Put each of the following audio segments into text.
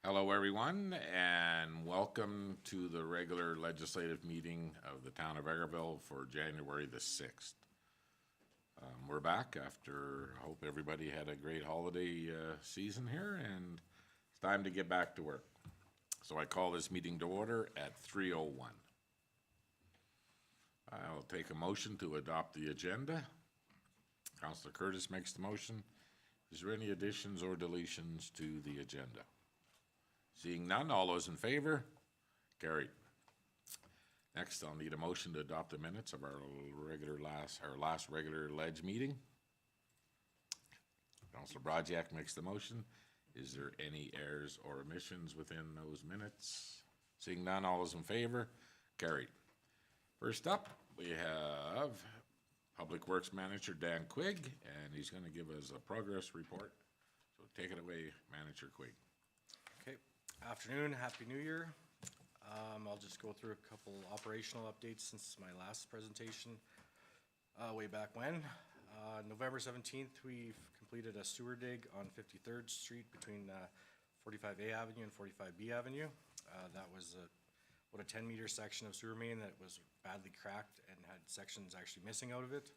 Hello, everyone, and welcome to the regular legislative meeting of the town of Vegreville for January the 6th. We're back after, I hope everybody had a great holiday season here, and it's time to get back to work. So I call this meeting to order at 3:01. I'll take a motion to adopt the agenda. Councillor Curtis makes the motion. Is there any additions or deletions to the agenda? Seeing none, all those in favor? Carried. Next, I'll need a motion to adopt the minutes of our last regular ledge meeting. Councillor Brajak makes the motion. Is there any errors or omissions within those minutes? Seeing none, all those in favor? Carried. First up, we have Public Works Manager Dan Quigg, and he's going to give us a progress report. So take it away, Manager Quigg. Okay, afternoon, Happy New Year. I'll just go through a couple operational updates since my last presentation way back when. November 17th, we've completed a sewer dig on 53rd Street between 45A Avenue and 45B Avenue. That was about a 10-meter section of sewer main that was badly cracked and had sections actually missing out of it.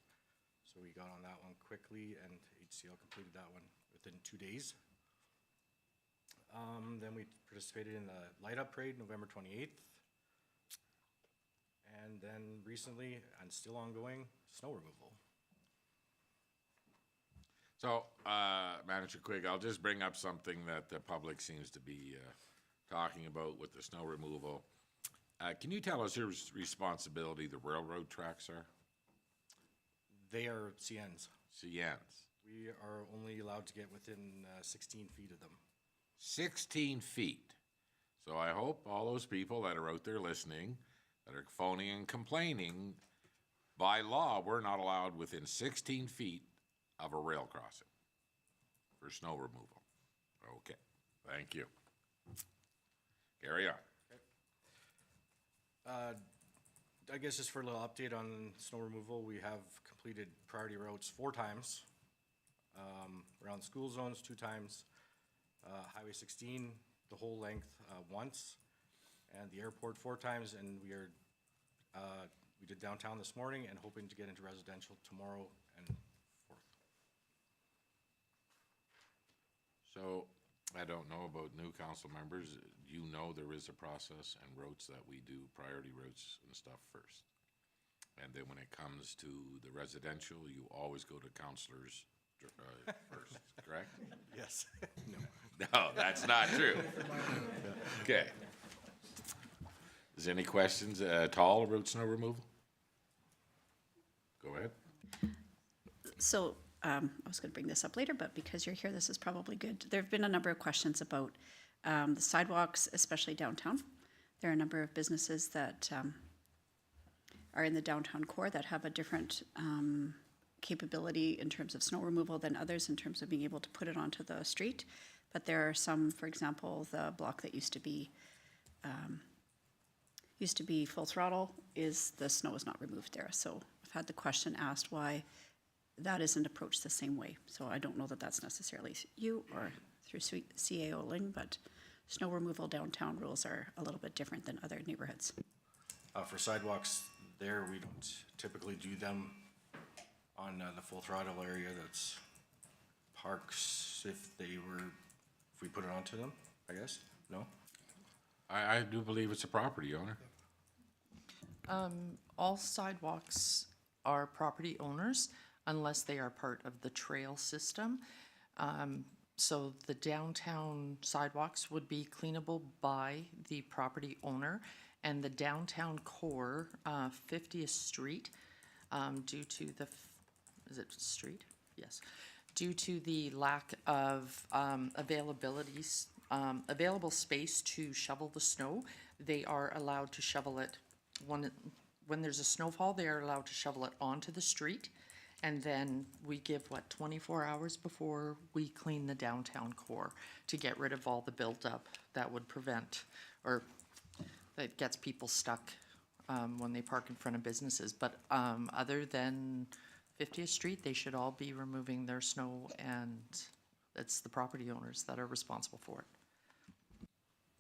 So we got on that one quickly, and HCL completed that one within 2 days. Then we participated in the light up parade November 28th. And then recently, and still ongoing, snow removal. So, Manager Quigg, I'll just bring up something that the public seems to be talking about with the snow removal. Can you tell us whose responsibility the railroad tracks are? They are CNs. CNs. We are only allowed to get within 16 feet of them. 16 feet. So I hope all those people that are out there listening, that are phoning and complaining, by law, we're not allowed within 16 feet of a rail crossing for snow removal. Okay, thank you. Carry on. Okay. I guess just for a little update on snow removal, we have completed priority routes 4 times, around school zones 2 times, Highway 16 the whole length once, and the airport 4 times, and we did downtown this morning and hoping to get into residential tomorrow and 4th. So I don't know about new council members. You know there is a process and routes that we do, priority routes and stuff first. And then when it comes to the residential, you always go to councilors first, correct? Yes. No. No, that's not true. Okay. Is there any questions at all about snow removal? Go ahead. So I was going to bring this up later, but because you're here, this is probably good. There have been a number of questions about the sidewalks, especially downtown. There are a number of businesses that are in the downtown core that have a different capability in terms of snow removal than others in terms of being able to put it onto the street. But there are some, for example, the block that used to be full throttle, the snow is not removed there. So I've had the question asked why that isn't approached the same way. So I don't know that that's necessarily you or through CAO Ling, but snow removal downtown rules are a little bit different than other neighborhoods. For sidewalks there, we don't typically do them on the full throttle area. That's parks if we put it onto them, I guess. No? I do believe it's a property owner. All sidewalks are property owners unless they are part of the trail system. So the downtown sidewalks would be cleanable by the property owner, and the downtown core, 50th Street, due to the, is it street? Yes. Due to the lack of available space to shovel the snow, they are allowed to shovel it when there's a snowfall. They are allowed to shovel it onto the street, and then we give 24 hours before we clean the downtown core to get rid of all the buildup that would prevent or that gets people stuck when they park in front of businesses. But other than 50th Street, they should all be removing their snow, and it's the property owners that are responsible for it.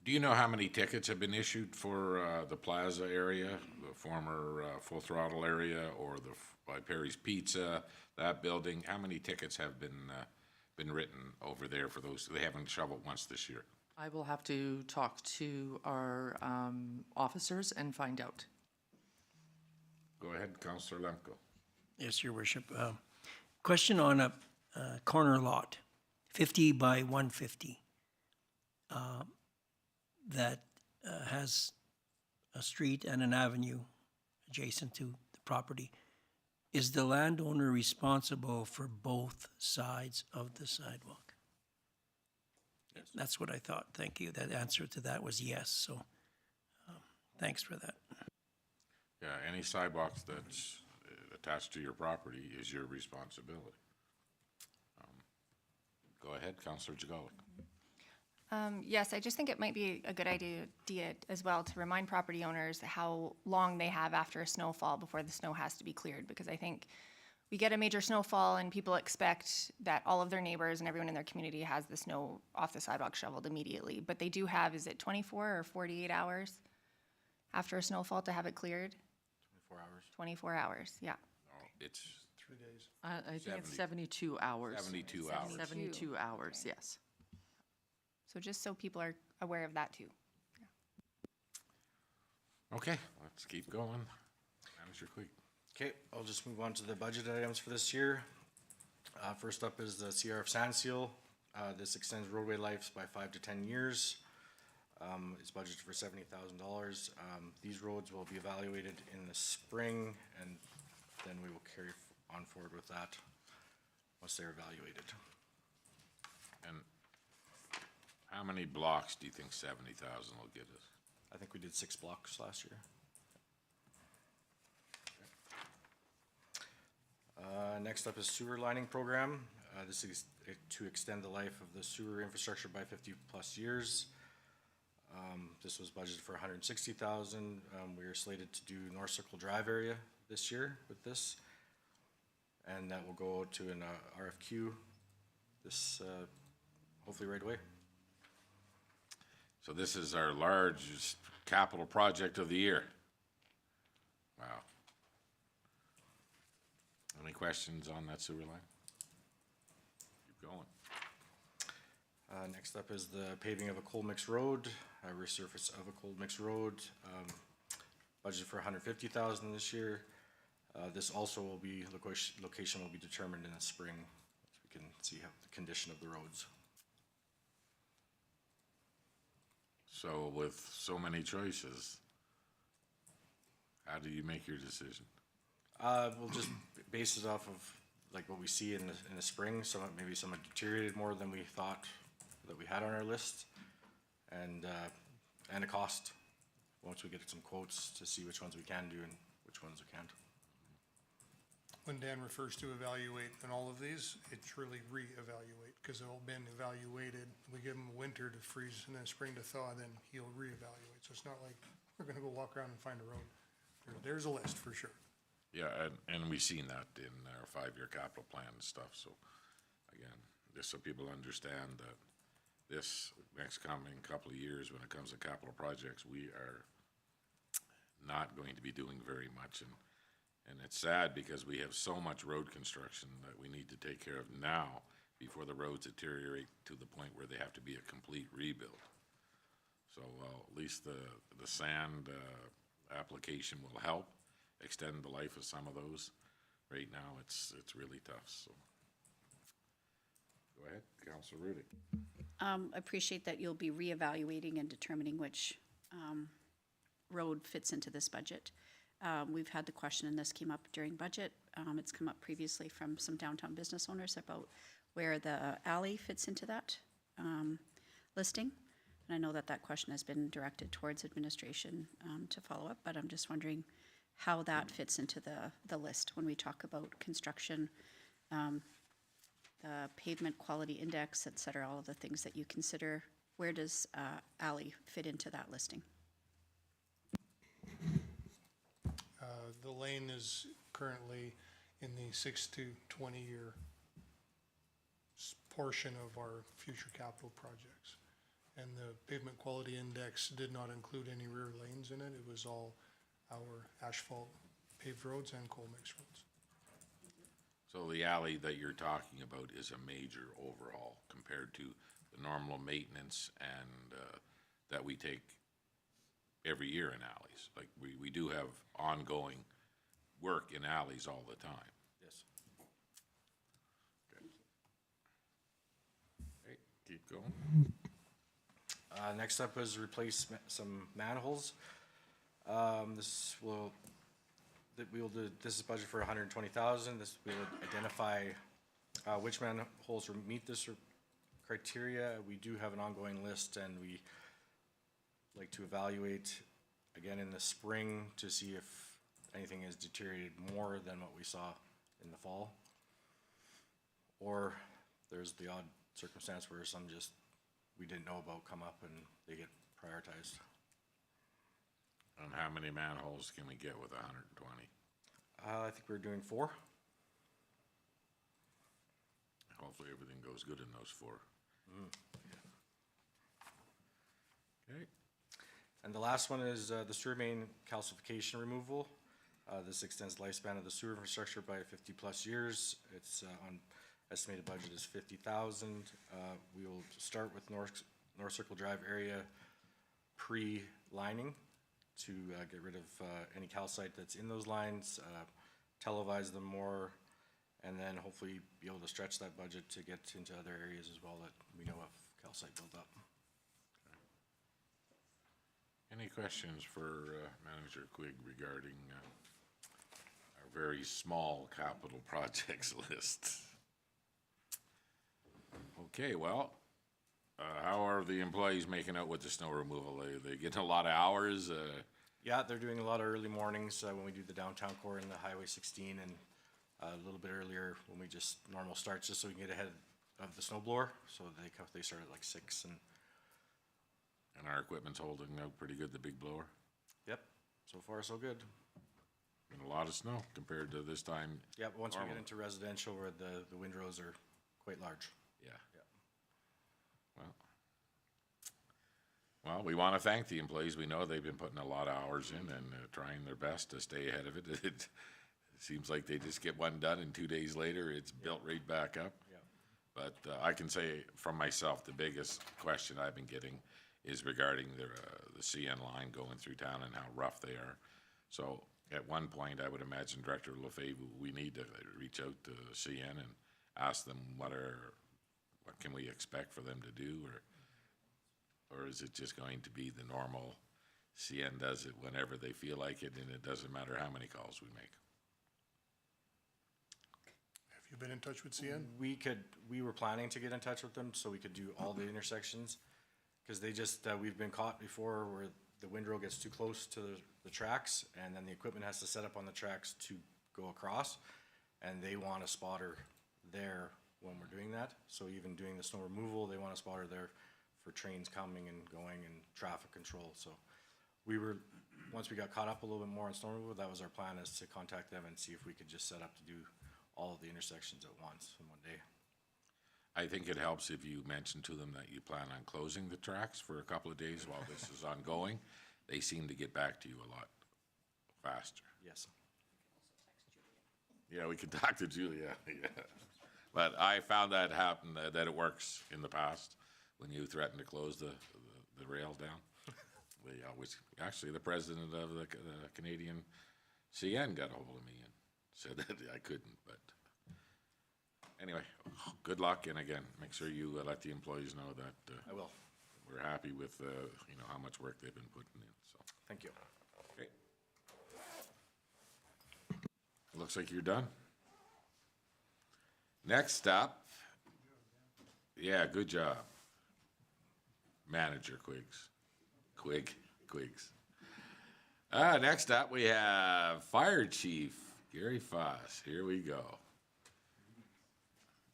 Do you know how many tickets have been issued for the plaza area, the former Full Throttle area, or the by Perry's Pizza, that building? How many tickets have been written over there for those? They haven't shoveled once this year. I will have to talk to our officers and find out. Go ahead, Councillor Lemko. Yes, Your Worship. Question on a corner lot, 50 by 150, that has a street and an avenue adjacent to the property. Is the landowner responsible for both sides of the sidewalk? Yes. That's what I thought. Thank you. That answer to that was yes, so thanks for that. Yeah, any sidewalks that's attached to your property is your responsibility. Go ahead, Councillor Jagalik. Yes, I just think it might be a good idea as well to remind property owners how long they have after a snowfall before the snow has to be cleared, because I think we get a major snowfall and people expect that all of their neighbors and everyone in their community has the snow off the sidewalk shoveled immediately. But they do have, is it 24 or 48 hours after a snowfall to have it cleared? 24 hours. 24 hours, yeah. Oh, it's 3 days. I think it's 72 hours. 72 hours. 72 hours, yes. So just so people are aware of that too. Okay, let's keep going. Manager Cleek. Okay, I'll just move on to the budget items for this year. First up is the CRF Sand Seal. This extends roadway lives by 5 to 10 years. It's budgeted for $70,000. These roads will be evaluated in the spring, and then we will carry on forward with that once they're evaluated. And how many blocks do you think 70,000 will get us? I think we did 6 blocks last year. Next up is sewer lining program. This is to extend the life of the sewer infrastructure by 50+ years. This was budgeted for $160,000. We are slated to do North Circle Drive area this year with this, and that will go to an RFQ this hopefully right away. So this is our largest capital project of the year. Wow. Any questions on that sewer line? Keep going. Next up is the paving of a cold mix road, resurface of a cold mix road. Budgeted for $150,000 this year. This also will be, location will be determined in the spring, so we can see how the condition of the roads. So with so many choices, how do you make your decision? We'll just base it off of like what we see in the spring. Maybe some have deteriorated more than we thought that we had on our list, and a cost. Once we get some quotes to see which ones we can do and which ones we can't. When Dan refers to evaluate in all of these, it's really re-evaluate, because they've all been evaluated. We give him a winter to freeze and then spring to thaw, then he'll re-evaluate. So it's not like we're gonna go walk around and find a road. There's a list for sure. Yeah, and we've seen that in our 5-year capital plan and stuff, so again, just so people understand that this next coming couple of years, when it comes to capital projects, we are not going to be doing very much, and it's sad because we have so much road construction that we need to take care of now before the roads deteriorate to the point where they have to be a complete rebuild. So, at least the sand application will help extend the life of some of those. Right now, it's really tough, so. Go ahead, Councilor Rudick. Appreciate that you'll be reevaluating and determining which road fits into this budget. We've had the question, and this came up during budget. It's come up previously from some downtown business owners about where the alley fits into that listing. And I know that question has been directed towards administration to follow up, but I'm just wondering how that fits into the list when we talk about construction, the pavement quality index, et cetera, all of the things that you consider. Where does alley fit into that listing? The lane is currently in the 6 to 20 year portion of our future capital projects. And the pavement quality index did not include any rear lanes in it. It was all our asphalt paved roads and coal mix roads. So the alley that you're talking about is a major overhaul compared to the normal maintenance and, that we take every year in alleys. Like, we do have ongoing work in alleys all the time. Yes. Okay, keep going. Next up is replace some manholes. This will, that we will do, this is budget for $120,000. This will identify, which manholes will meet this criteria. We do have an ongoing list, and we like to evaluate again in the spring to see if anything has deteriorated more than what we saw in the fall. Or there's the odd circumstance where some just we didn't know about come up and they get prioritized. And how many manholes can we get with 120? I think we're doing 4. Hopefully everything goes good in those 4. Okay, And the last one is the sewer main calcification removal. This extends the lifespan of the sewer infrastructure by 50+ years. It's on estimated budget is $50,000. We will start with North Circle Drive area pre-lining to get rid of any calcite that's in those lines, televise them more, and then hopefully be able to stretch that budget to get into other areas as well that we know of calcite buildup. any questions for Manager Quigg regarding our very small capital projects list? Okay, well, how are the employees making out with the snow removal? They getting a lot of hours? Yeah, they're doing a lot of early mornings when we do the downtown core and the Highway 16, and a little bit earlier when we just normal starts, just so we can get ahead of the snow blower. So they start at like 6, and And our equipment's holding out pretty good, the big blower? yep, so far so good. And a lot of snow compared to this time. Yeah, but once we get Normal. into residential where the windrows are quite large. Yeah. Yeah. Well, we want to thank the employees. We know they've been putting a lot of hours in and trying their best to stay ahead of it. It seems like they just get one done and 2 days later, it's built right back up. Yeah. But I can say from myself, the biggest question I've been getting is regarding the CN line going through town and how rough they are. So at one point, I would imagine Director Lefebvre, we need to reach out to CN and ask them what can we expect for them to do, or is it just going to be the normal CN does it whenever they feel like it, and it doesn't matter how many calls we make? Have you been in touch with CN? We were planning to get in touch with them so we could do all the intersections. Cause they just, we've been caught before where the windrow gets too close to the tracks, and then the equipment has to set up on the tracks to go across. And they want a spotter there when we're doing that. So even doing the snow removal, they want a spotter there for trains coming and going and traffic control. So once we got caught up a little bit more on snow removal, that was our plan, is to contact them and see if we could just set up to do all of the intersections at once in one day. I think it helps if you mention to them that you plan on closing the tracks for a couple of days while this is ongoing. They seem to get back to you a lot faster. Yes. Yeah, we can talk to Julia, yeah. But I found that happen, that it works in the past, when you threaten to close the rail down. They always, actually, the president of the Canadian CN got a hold of me and said that I couldn't, but anyway, good luck, and again, make sure you let the employees know that I will. we're happy with, how much work they've been putting in, so. Thank you. Okay. Looks like you're done. Next up, yeah, good job. Manager Quiggs. Next up, we have Fire Chief Gary Foss. Here we go.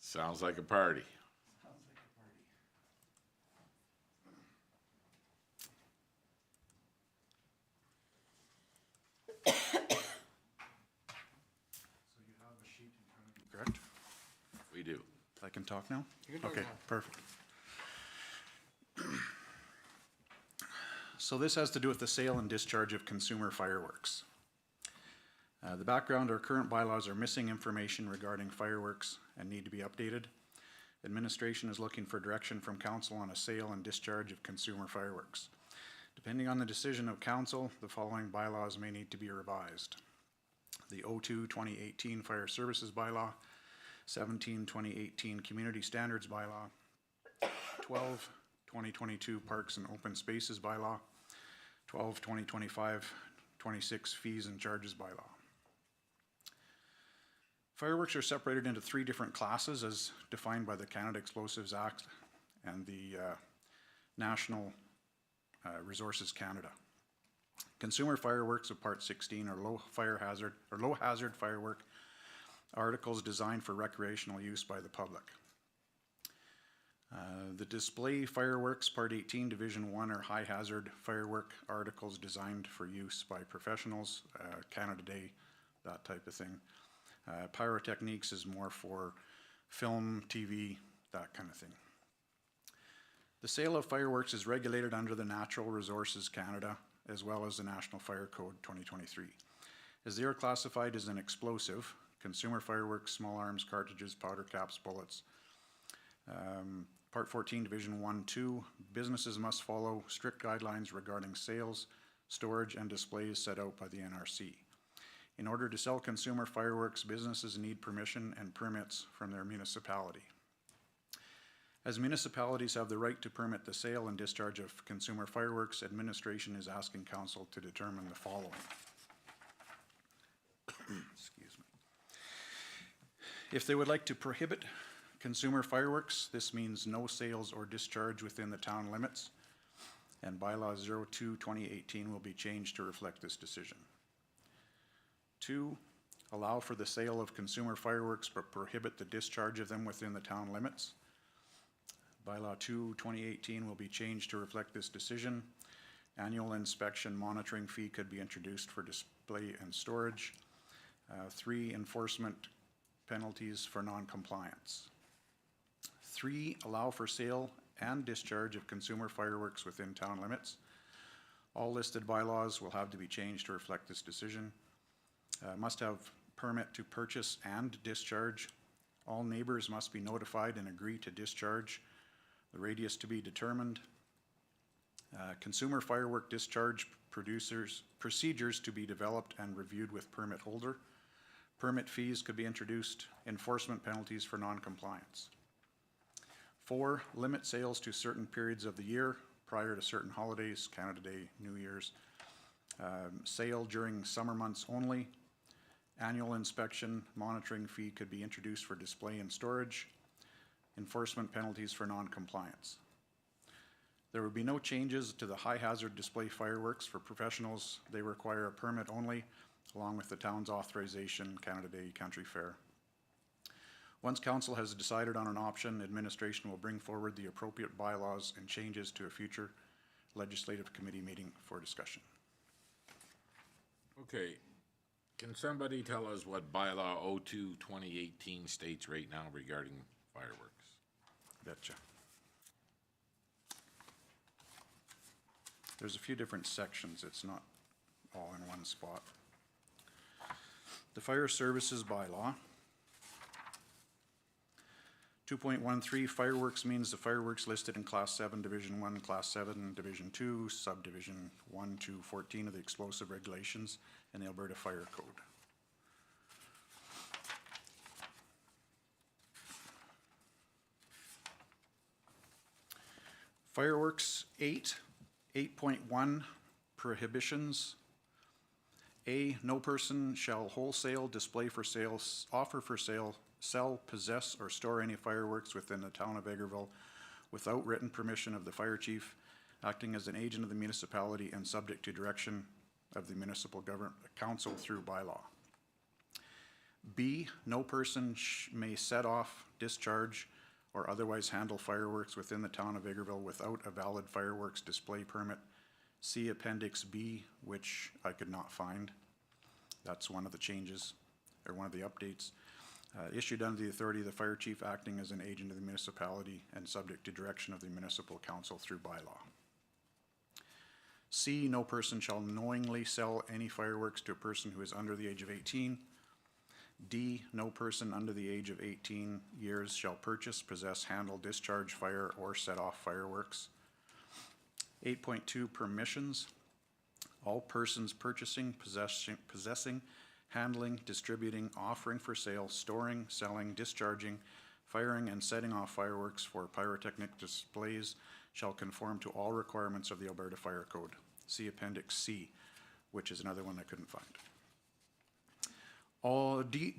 Sounds like a party. Correct? We do. I can talk now? You can talk Okay, now. perfect. So this has to do with the sale and discharge of consumer fireworks. The background, our current bylaws are missing information regarding fireworks and need to be updated. Administration is looking for direction from council on a sale and discharge of consumer fireworks. Depending on the decision of council, the following bylaws may need to be revised. The 02-2018 Fire Services Bylaw, 17-2018 Community Standards Bylaw, 12-2022 Parks and Open Spaces Bylaw, 12-2025-26 Fees and Charges Bylaw. Fireworks are separated into 3 different classes as defined by the Canada Explosives Act and the National Resources Canada. Consumer fireworks of Part 16 are low hazard firework articles designed for recreational use by the public. The display fireworks, Part 18, Division 1, are high hazard firework articles designed for use by professionals, Canada Day, that type of thing. Pyrotechniques is more for film, TV, that kind of thing. The sale of fireworks is regulated under the Natural Resources Canada as well as the National Fire Code 2023. As they are classified as an explosive, consumer fireworks, small arms, cartridges, powder caps, bullets. Part 14, Division 1-2, businesses must follow strict guidelines regarding sales, storage, and displays set out by the NRC. In order to sell consumer fireworks, businesses need permission and permits from their municipality. As municipalities have the right to permit the sale and discharge of consumer fireworks, administration is asking council to determine the following. Excuse me. If they would like to prohibit consumer fireworks, this means no sales or discharge within the town limits, and bylaw 02-2018 will be changed to reflect this decision. 2, allow for the sale of consumer fireworks but prohibit the discharge of them within the town limits. Bylaw 2-2018 will be changed to reflect this decision. Annual inspection monitoring fee could be introduced for display and storage. 3, enforcement penalties for non-compliance. 3, allow for sale and discharge of consumer fireworks within town limits. All listed bylaws will have to be changed to reflect this decision. Must have permit to purchase and discharge. All neighbors must be notified and agree to discharge. The radius to be determined. Consumer firework discharge procedures to be developed and reviewed with permit holder. Permit fees could be introduced. Enforcement penalties for non-compliance. 4, limit sales to certain periods of the year prior to certain holidays, Canada Day, New Year's. Sale during summer months only. Annual inspection monitoring fee could be introduced for display and storage. Enforcement penalties for non-compliance. There would be no changes to the high hazard display fireworks for professionals. They require a permit only, along with the town's authorization, Canada Day, Country Fair. Once council has decided on an option, administration will bring forward the appropriate bylaws and changes to a future legislative committee meeting for discussion. Okay, can somebody tell us what bylaw 02-2018 states right now regarding fireworks? Betcha. There's a few different sections. It's not all in one spot. The Fire Services Bylaw. 2.13, fireworks means the fireworks listed in Class 7, Division 1, Class 7, Division 2, Subdivision 1 to 14 of the Explosive Regulations in the Alberta Fire Code. Fireworks 8.1, prohibitions. A, no person shall wholesale, display for sale, offer for sale, sell, possess, or store any fireworks within the town of Vegreville without written permission of the fire chief, acting as an agent of the municipality and subject to direction of the municipal government council through bylaw. B, no person may set off, discharge, or otherwise handle fireworks within the town of Vegreville without a valid fireworks display permit. See Appendix B, which I could not find. That's one of the changes, or one of the updates. Issued under the authority of the fire chief acting as an agent of the municipality and subject to direction of the municipal council through bylaw. C, no person shall knowingly sell any fireworks to a person who is under the age of 18. D, no person under the age of 18 years shall purchase, possess, handle, discharge, fire, or set off fireworks. 8.2, permissions. All persons purchasing, possessing, handling, distributing, offering for sale, storing, selling, discharging, firing, and setting off fireworks for pyrotechnic displays shall conform to all requirements of the Alberta Fire Code. See Appendix C, which is another one I couldn't find.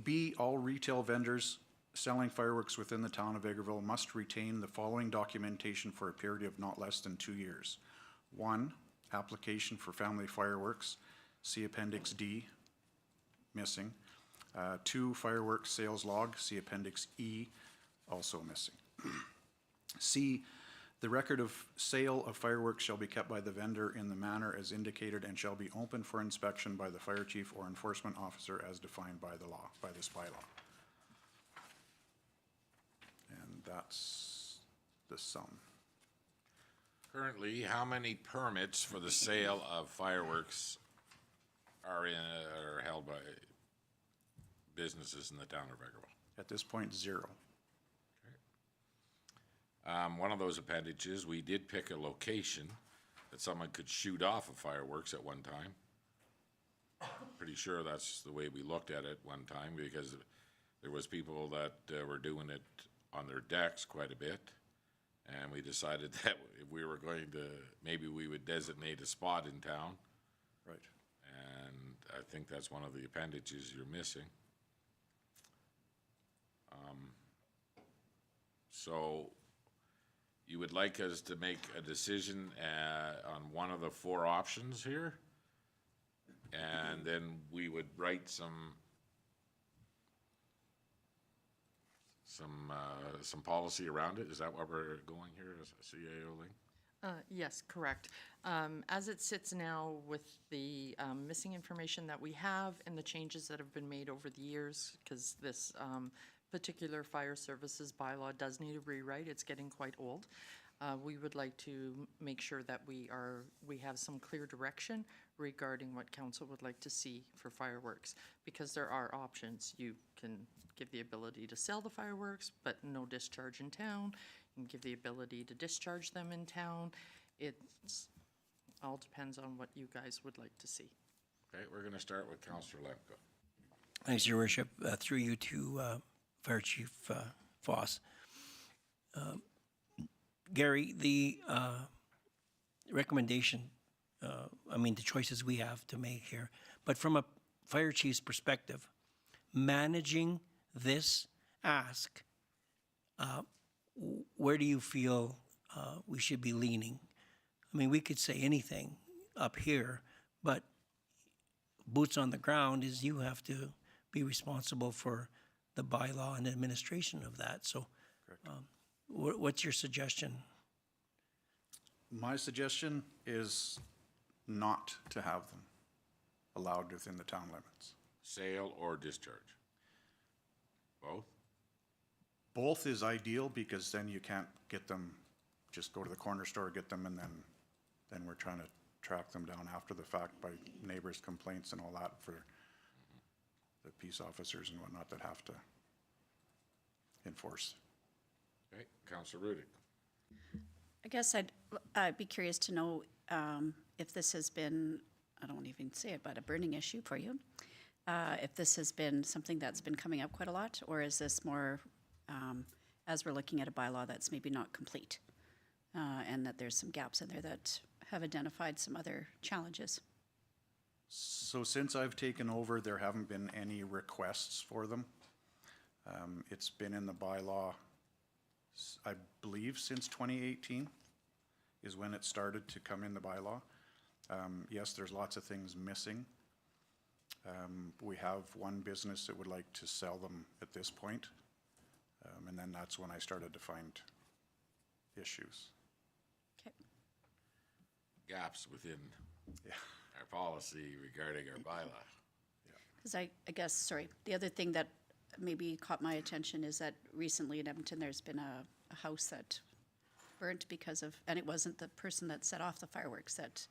B, all retail vendors selling fireworks within the town of Vegreville must retain the following documentation for a period of not less than 2 years. 1, application for family fireworks, see Appendix D, missing. 2, fireworks sales log, see Appendix E, also missing. C, the record of sale of fireworks shall be kept by the vendor in the manner as indicated and shall be open for inspection by the fire chief or enforcement officer as defined by the law, by this bylaw. And that's the sum. Currently, how many permits for the sale of fireworks are held by businesses in the town of Vegreville? At this point, 0. One of those appendages, we did pick a location that someone could shoot off of fireworks at one time. Pretty sure that's the way we looked at it one time, because there was people that were doing it on their decks quite a bit. And we decided that if we were going to, maybe we would designate a spot in town. Right. And I think that's one of the appendages you're missing. So you would like us to make a decision on one of the 4 options here? And then we would write some policy around it? Is that what we're going here, as a CAO link? Yes, correct. As it sits now with the missing information that we have and the changes that have been made over the years, because this particular fire services bylaw does need a rewrite, it's getting quite old. We would like to make sure that we have some clear direction regarding what council would like to see for fireworks, because there are options. You can give the ability to sell the fireworks, but no discharge in town. You can give the ability to discharge them in town. It's all depends on what you guys would like to see. Okay, we're gonna start with Councillor Lemko. Thanks, Your Worship. Through you to Fire Chief Foss. Gary, the recommendation, the choices we have to make here, but from a fire chief's perspective, managing this ask, where do you feel we should be leaning? We could say anything up here, but boots on the ground is you have to be responsible for the bylaw and administration of that. So what's your suggestion? My suggestion is not to have them allowed within the town limits. Sale or discharge? Both? Both is ideal, because then you can't get them, just go to the corner store, get them, and then we're trying to track them down after the fact by neighbors' complaints and all that for the peace officers and whatnot that have to enforce. Okay, Councillor Rudick. I guess I'd be curious to know if this has been, I don't even say it, but a burning issue for you. If this has been something that's been coming up quite a lot, or is this more as we're looking at a bylaw that's maybe not complete, and that there's some gaps in there that have identified some other challenges? So since I've taken over, there haven't been any requests for them. It's been in the bylaw, I believe, since 2018 is when it started to come in the bylaw. Yes, there's lots of things missing. We have one business that would like to sell them at this point. And then that's when I started to find issues. Okay. Gaps within our policy regarding our bylaw. Because I guess, sorry, the other thing that maybe caught my attention is that recently in Edmonton, there's been a house that burnt because of, and it wasn't the person that set off the fireworks that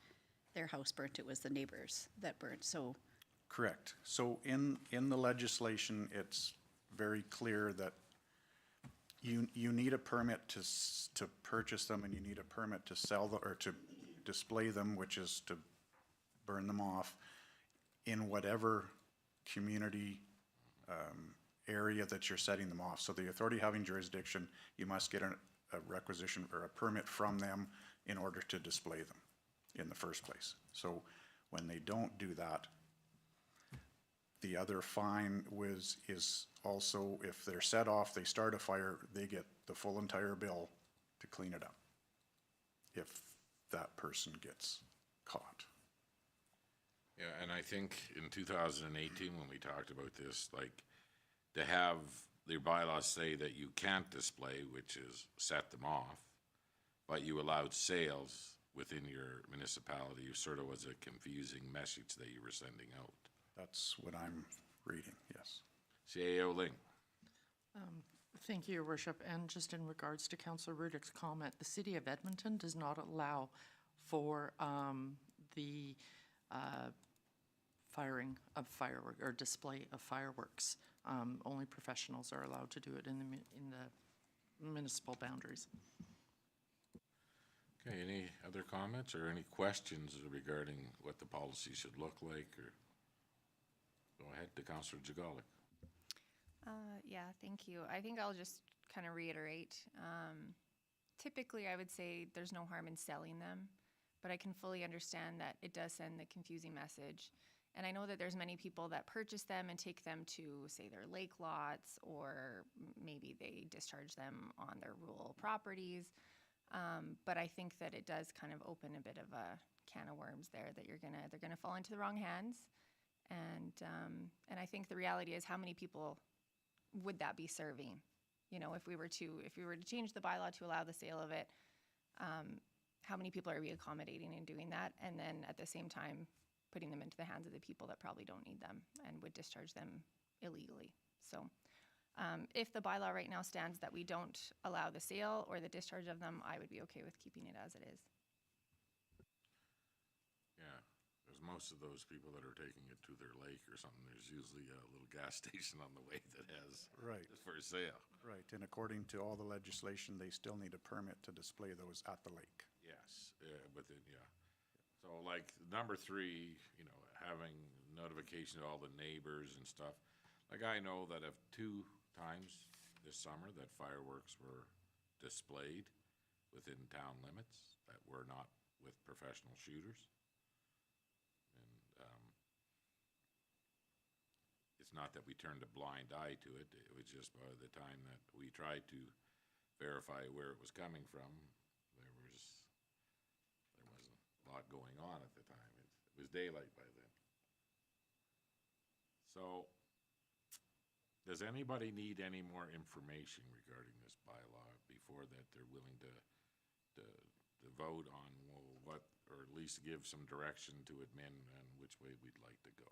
their house burnt, it was the neighbors that burnt, so, Correct. So in the legislation, it's very clear that you need a permit to purchase them, and you need a permit to sell them, or to display them, which is to burn them off in whatever community area that you're setting them off. So the authority having jurisdiction, you must get a requisition or a permit from them in order to display them in the first place. So when they don't do that, the other fine is also, if they're set off, they start a fire, they get the full entire bill to clean it up, if that person gets caught. Yeah, and I think in 2018, when we talked about this, like, to have their bylaws say that you can't display, which is set them off, but you allowed sales within your municipality, sort of was a confusing message that you were sending out. That's what I'm reading, yes. CAO Ling. Thank you, Your Worship. And just in regards to Councillor Rudick's comment, the City of Edmonton does not allow for the firing of fireworks or display of fireworks. Only professionals are allowed to do it in the municipal boundaries. Okay, any other comments or any questions regarding what the policy should look like, or go ahead to Councillor Jagalik. Yeah, thank you. I think I'll just kind of reiterate. Typically, I would say there's no harm in selling them, but I can fully understand that it does send the confusing message. And I know that there's many people that purchase them and take them to, say, their lake lots, or maybe they discharge them on their rural properties. But I think that it does kind of open a bit of a can of worms there, that they're gonna fall into the wrong hands. And I think the reality is, how many people would that be serving? You know, if we were to change the bylaw to allow the sale of it, how many people are we accommodating in doing that? And then at the same time, putting them into the hands of the people that probably don't need them and would discharge them illegally. So if the bylaw right now stands that we don't allow the sale or the discharge of them, I would be okay with keeping it as it is. Yeah, because most of those people that are taking it to their lake or something, there's usually a little gas station on the way that has Right. for sale. Right, and according to all the legislation, they still need a permit to display those at the lake. Yes, within, yeah. So like number 3, you know, having notification to all the neighbors and stuff. Like, I know that of 2 times this summer that fireworks were displayed within town limits that were not with professional shooters. And it's not that we turned a blind eye to it. It was just by the time that we tried to verify where it was coming from, there wasn't a lot going on at the time. It was daylight by then. So, does anybody need any more information regarding this bylaw before that they're willing to vote on, well, what, or at least give some direction to admin and which way we'd like to go?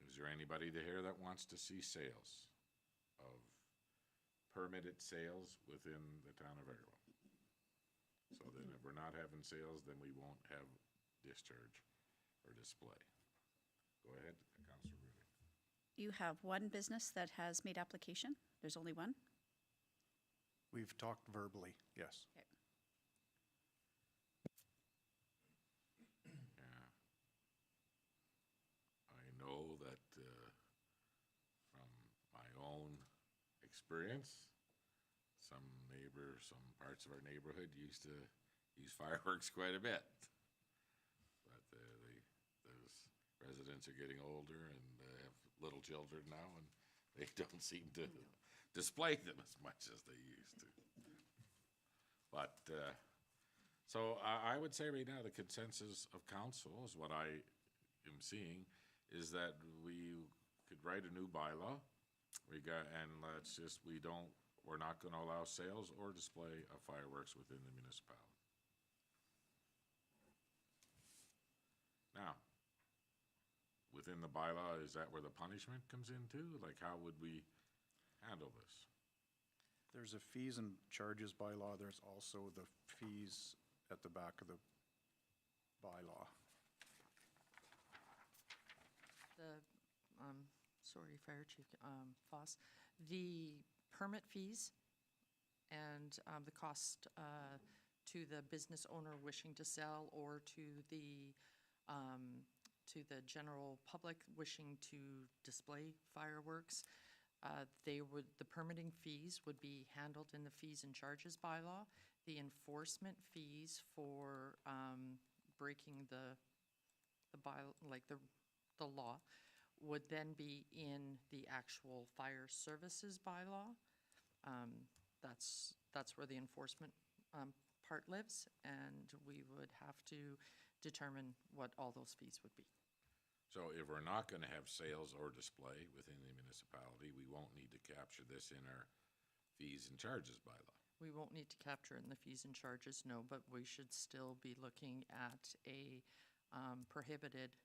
Is there anybody here that wants to see sales of permitted sales within the town of Vegreville? So then if we're not having sales, then we won't have discharge or display. Go ahead, Councillor Rudy. you have one business that has made application? There's only one? We've talked verbally, yes. Okay. Yeah. I know that from my own experience, some parts of our neighborhood used to use fireworks quite a bit. But those residents are getting older and have little children now, and they don't seem to display them as much as they used to. But, so I would say right now, the consensus of council is what I am seeing, is that we could write a new bylaw. We're not gonna allow sales or display of fireworks within the municipality. Now, within the bylaw, is that where the punishment comes in too? Like, how would we handle this? There's a fees and charges bylaw, there's also the fees at the back of the bylaw. The, sorry, Fire Chief, Foss, the permit fees and, the cost, to the business owner wishing to sell or to the general public wishing to display fireworks, the permitting fees would be handled in the fees and charges bylaw. The enforcement fees for, breaking the law would then be in the actual fire services bylaw. That's where the enforcement part lives, and we would have to determine what all those fees would be. So if we're not gonna have sales or display within the municipality, we won't need to capture this in our fees and charges bylaw. We won't need to capture it in the fees and charges, no, but we should still be looking at a prohibited,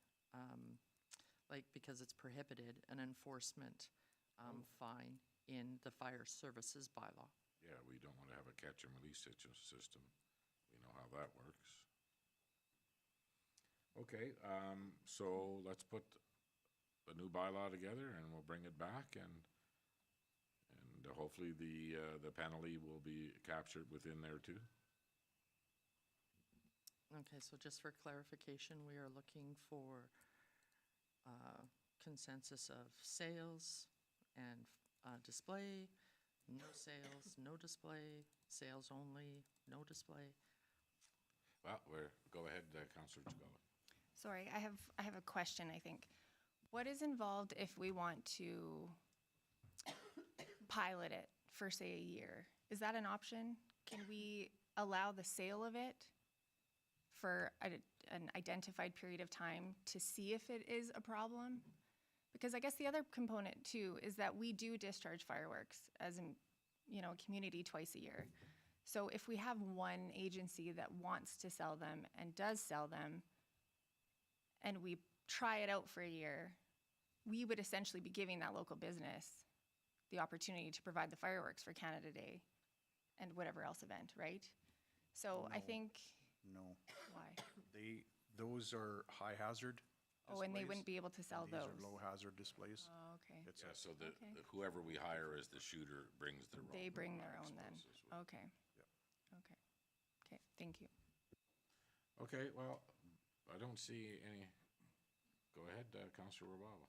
because it's prohibited, an enforcement fine in the fire services bylaw. Yeah, we don't wanna have a catch and release system. We know how that works. Okay, so let's put a new bylaw together and we'll bring it back and hopefully the penalty will be captured within there too. Okay, so just for clarification, we are looking for consensus of sales and display, no sales, no display, sales only, no display. Well, go ahead, Councillor Chagall. Sorry, I have a question, I think. What is involved if we want to pilot it for, say, a year? Is that an option? Can we allow the sale of it for an identified period of time to see if it is a problem? Because I guess the other component too is that we do discharge fireworks as a community twice a year. So if we have one agency that wants to sell them and does sell them, and we try it out for a year, we would essentially be giving that local business the opportunity to provide the fireworks for Canada Day and whatever else event, right? So I think, No, why? those are high hazard Oh, and they displays, wouldn't be able to sell and those? These are low hazard displays. Oh, okay. It's Yeah, a- so Okay. whoever we hire as the shooter brings their own. They bring their own then? explosives with. Okay. Yep. Okay. Okay, thank you. Okay, well, I don't see any, go ahead, Councillor Ravala.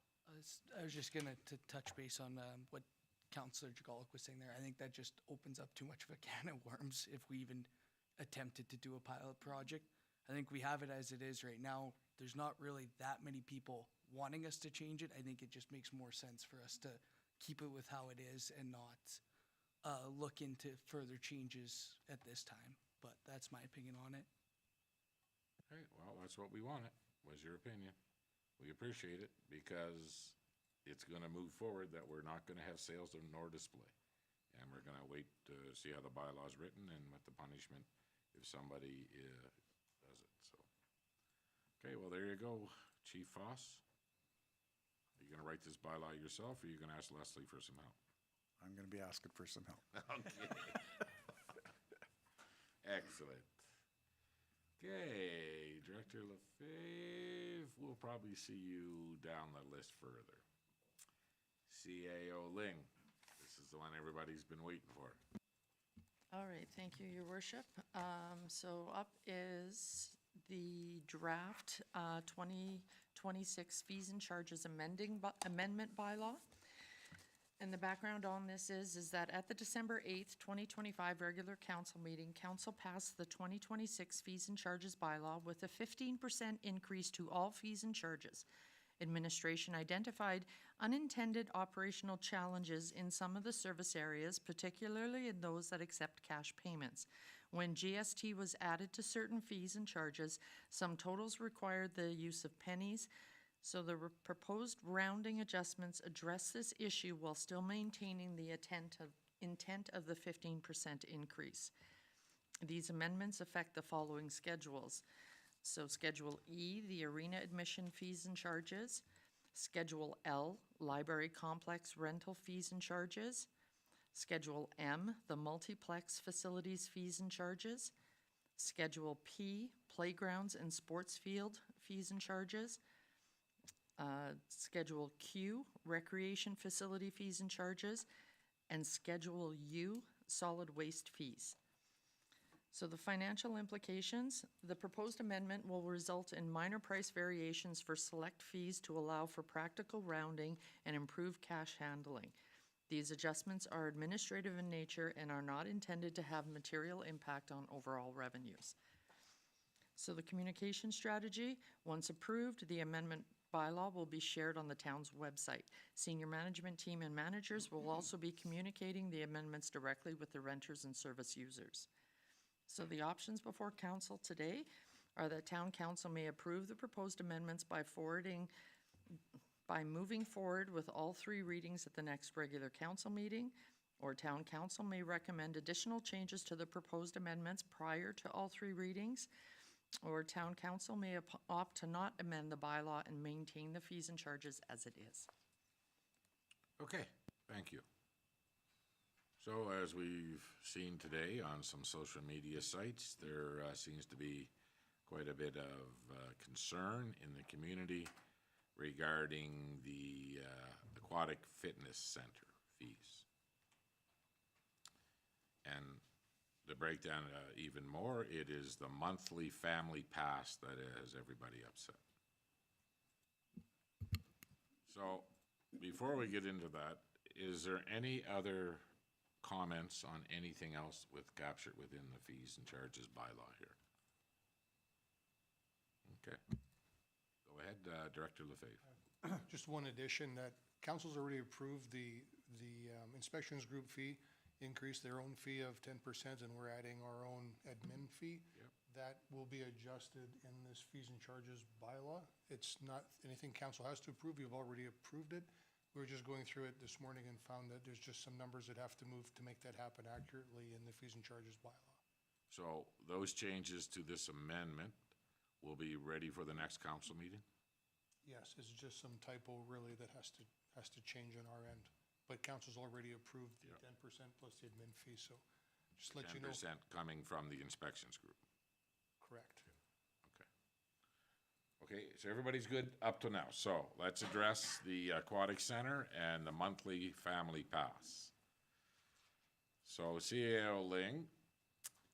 I was just gonna touch base on what Councillor Jagalik was saying there. I think that just opens up too much of a can of worms if we even attempted to do a pilot project. I think we have it as it is right now. There's not really that many people wanting us to change it. I think it just makes more sense for us to keep it with how it is and not look into further changes at this time. But that's my opinion on it. Okay, well, that's what we wanted, was your opinion. We appreciate it because it's gonna move forward that we're not gonna have sales nor display. And we're gonna wait to see how the bylaw's written and what the punishment if somebody does it, so. Okay, well, there you go, Chief Foss. Are you gonna write this bylaw yourself or are you gonna ask Leslie for some help? I'm gonna be asking for some help. Okay. Excellent. Okay, Director LaFave, we'll probably see you down the list further. CAO Ling, this is the one everybody's been waiting for. All right, thank you, Your Worship. So up is the draft 2026 fees and charges amendment bylaw. And the background on this is that at the December 8th, 2025 regular council meeting, council passed the 2026 fees and charges bylaw with a 15% increase to all fees and charges. Administration identified unintended operational challenges in some of the service areas, particularly in those that accept cash payments. When GST was added to certain fees and charges, some totals required the use of pennies, so the proposed rounding adjustments address this issue while still maintaining the intent of the 15% increase. These amendments affect the following schedules. So Schedule E, the arena admission fees and charges. Schedule L, library complex rental fees and charges. Schedule M, the multiplex facilities fees and charges. Schedule P, playgrounds and sports field fees and charges. Schedule Q, recreation facility fees and charges. And Schedule U, solid waste fees. So the financial implications, the proposed amendment will result in minor price variations for select fees to allow for practical rounding and improved cash handling. These adjustments are administrative in nature and are not intended to have material impact on overall revenues. So the communication strategy, once approved, the amendment bylaw will be shared on the town's website. Senior management team and managers will also be communicating the amendments directly with the renters and service users. So the options before council today are that town council may approve the proposed amendments by moving forward with all 3 readings at the next regular council meeting, or town council may recommend additional changes to the proposed amendments prior to all 3 readings, or town council may opt to not amend the bylaw and maintain the fees and charges as it is. Okay, thank you. So as we've seen today on some social media sites, there seems to be quite a bit of concern in the community regarding the aquatic fitness center fees. And to break down even more, it is the monthly family pass that has everybody upset. So before we get into that, is there any other comments on anything else captured within the fees and charges bylaw here? Okay. Go ahead, Director Lefebvre. Just one addition, that council's already approved the inspections group fee, increase their own fee of 10%, and we're adding our own admin fee. Yep. That will be adjusted in this fees and charges bylaw. It's not anything council has to approve, you've already approved it. We were just going through it this morning and found that there's just some numbers that have to move to make that happen accurately in the fees and charges bylaw. So those changes to this amendment will be ready for the next council meeting? Yes, it's just some typo really that has to change on our end. But council's already approved the 10% plus the admin fee, so just let you know. 10% coming from the inspections group. Correct. Okay, so everybody's good up to now. So let's address the aquatic center and the monthly family pass. So CAO Ling,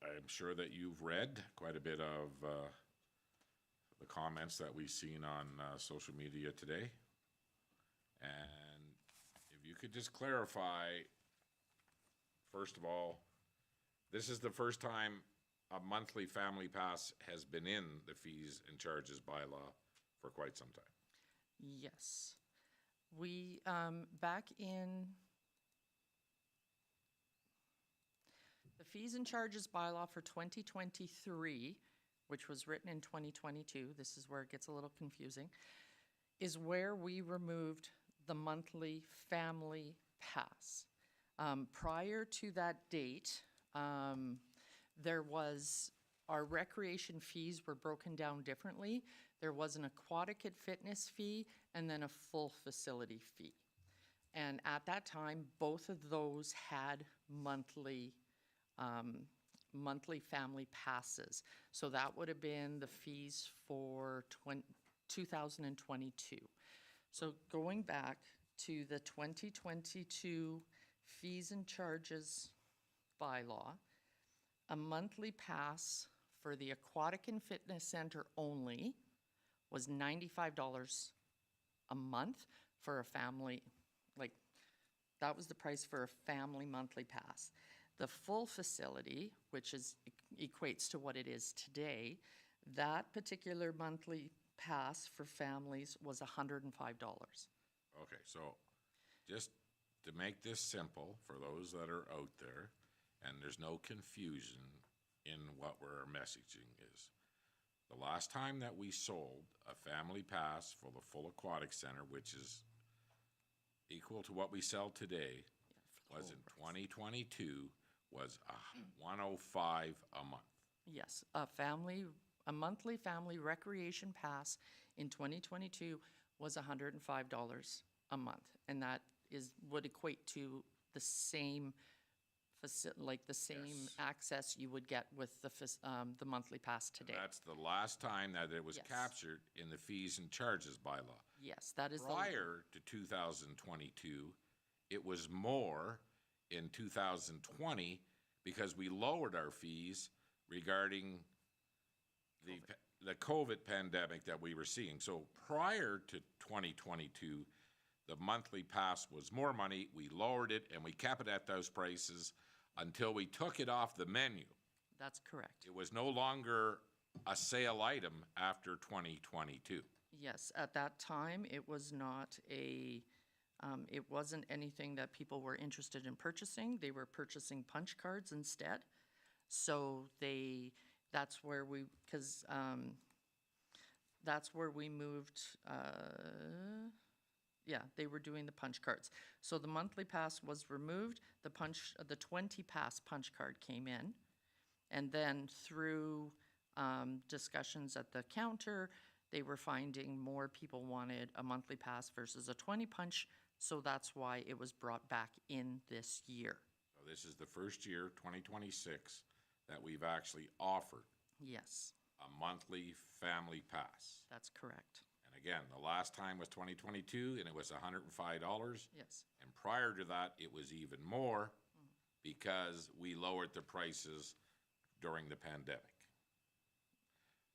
I'm sure that you've read quite a bit of the comments that we've seen on social media today. And if you could just clarify, first of all, this is the first time a monthly family pass has been in the fees and charges bylaw for quite some time. Yes. We, back in the fees and charges bylaw for 2023, which was written in 2022, this is where it gets a little confusing, is where we removed the monthly family pass. Prior to that date, there was, our recreation fees were broken down differently. There was an aquatic and fitness fee and then a full facility fee. And at that time, both of those had monthly family passes. So that would have been the fees for 2022. So going back to the 2022 fees and charges bylaw, a monthly pass for the aquatic and fitness center only was $95 a month for a family, like, that was the price for a family monthly pass. The full facility, which is equates to what it is today, that particular monthly pass for families was $105. Okay, so just to make this simple for those that are out there, and there's no confusion in what our messaging is. The last time that we sold a family pass for the full aquatic center, which is equal to what we sell today, was in 2022, was $105 a month. Yes, a monthly family recreation pass in 2022 was $105 a month, and that would equate to the same like the same Yes. access you would get with the monthly pass today. That's the last time that it was Yes. captured in the fees and charges bylaw. Yes, that is the, Prior to 2022, it was more in 2020 because we lowered our fees regarding the COVID pandemic that we were seeing. So prior to 2022, the monthly pass was more money. We lowered it and we kept it at those prices until we took it off the menu. that's correct. It was no longer a sale item after 2022. Yes, at that time, it was not it wasn't anything that people were interested in purchasing. They were purchasing punch cards instead. So that's where we moved, yeah, they were doing the punch cards. So the monthly pass was removed, the 20 pass punch card came in. And then through discussions at the counter, they were finding more people wanted a monthly pass versus a 20 punch. So that's why it was brought back in this year. So this is the first year, 2026, that we've actually offered Yes, a monthly family pass. that's correct. And again, the last time was 2022, and it was $105. Yes, And prior to that, it was even more because we lowered the prices during the pandemic.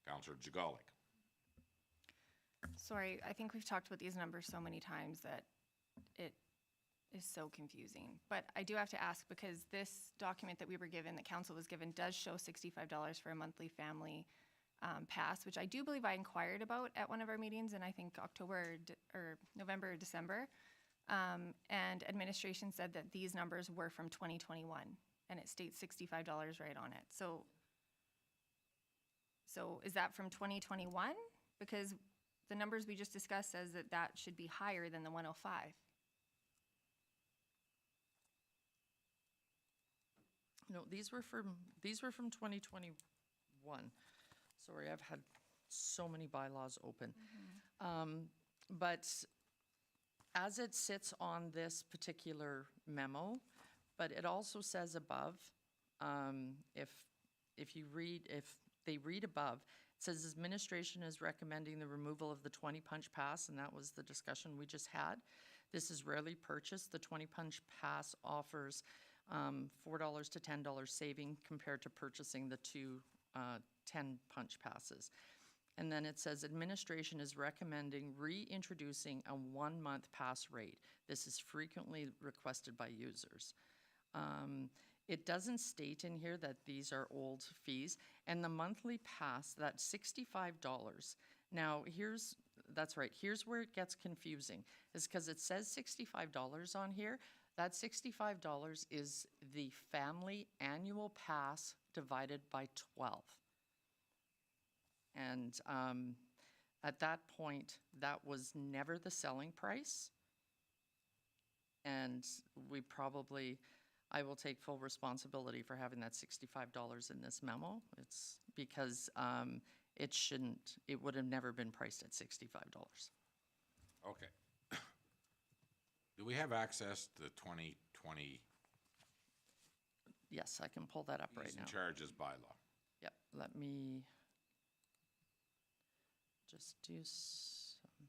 Counselor Jagalik. Sorry, I think we've talked about these numbers so many times that it is so confusing. But I do have to ask, because this document that we were given, that council was given, does show $65 for a monthly family pass, which I do believe I inquired about at one of our meetings in, I think, November or December. And administration said that these numbers were from 2021, and it states $65 right on it. So is that from 2021? Because the numbers we just discussed says that that should be higher than the 105. no, these were from 2021. Sorry, I've had so many bylaws open. But as it sits on this particular memo, but it also says above, if they read above, it says administration is recommending the removal of the 20 punch pass, and that was the discussion we just had. This is rarely purchased. The 20 punch pass offers $4 to $10 saving compared to purchasing the two 10 punch passes. And then it says administration is recommending reintroducing a 1 month pass rate. This is frequently requested by users. It doesn't state in here that these are old fees, and the monthly pass, that's $65. Now, that's right, here's where it gets confusing, is because it says $65 on here. That $65 is the family annual pass divided by 12. And at that point, that was never the selling price. And I will take full responsibility for having that $65 in this memo. It's because it would have never been priced at $65. Okay. Do we have access to the 2020 Yes, I can pull that up right fees now. and charges bylaw? Yep, let me just do some.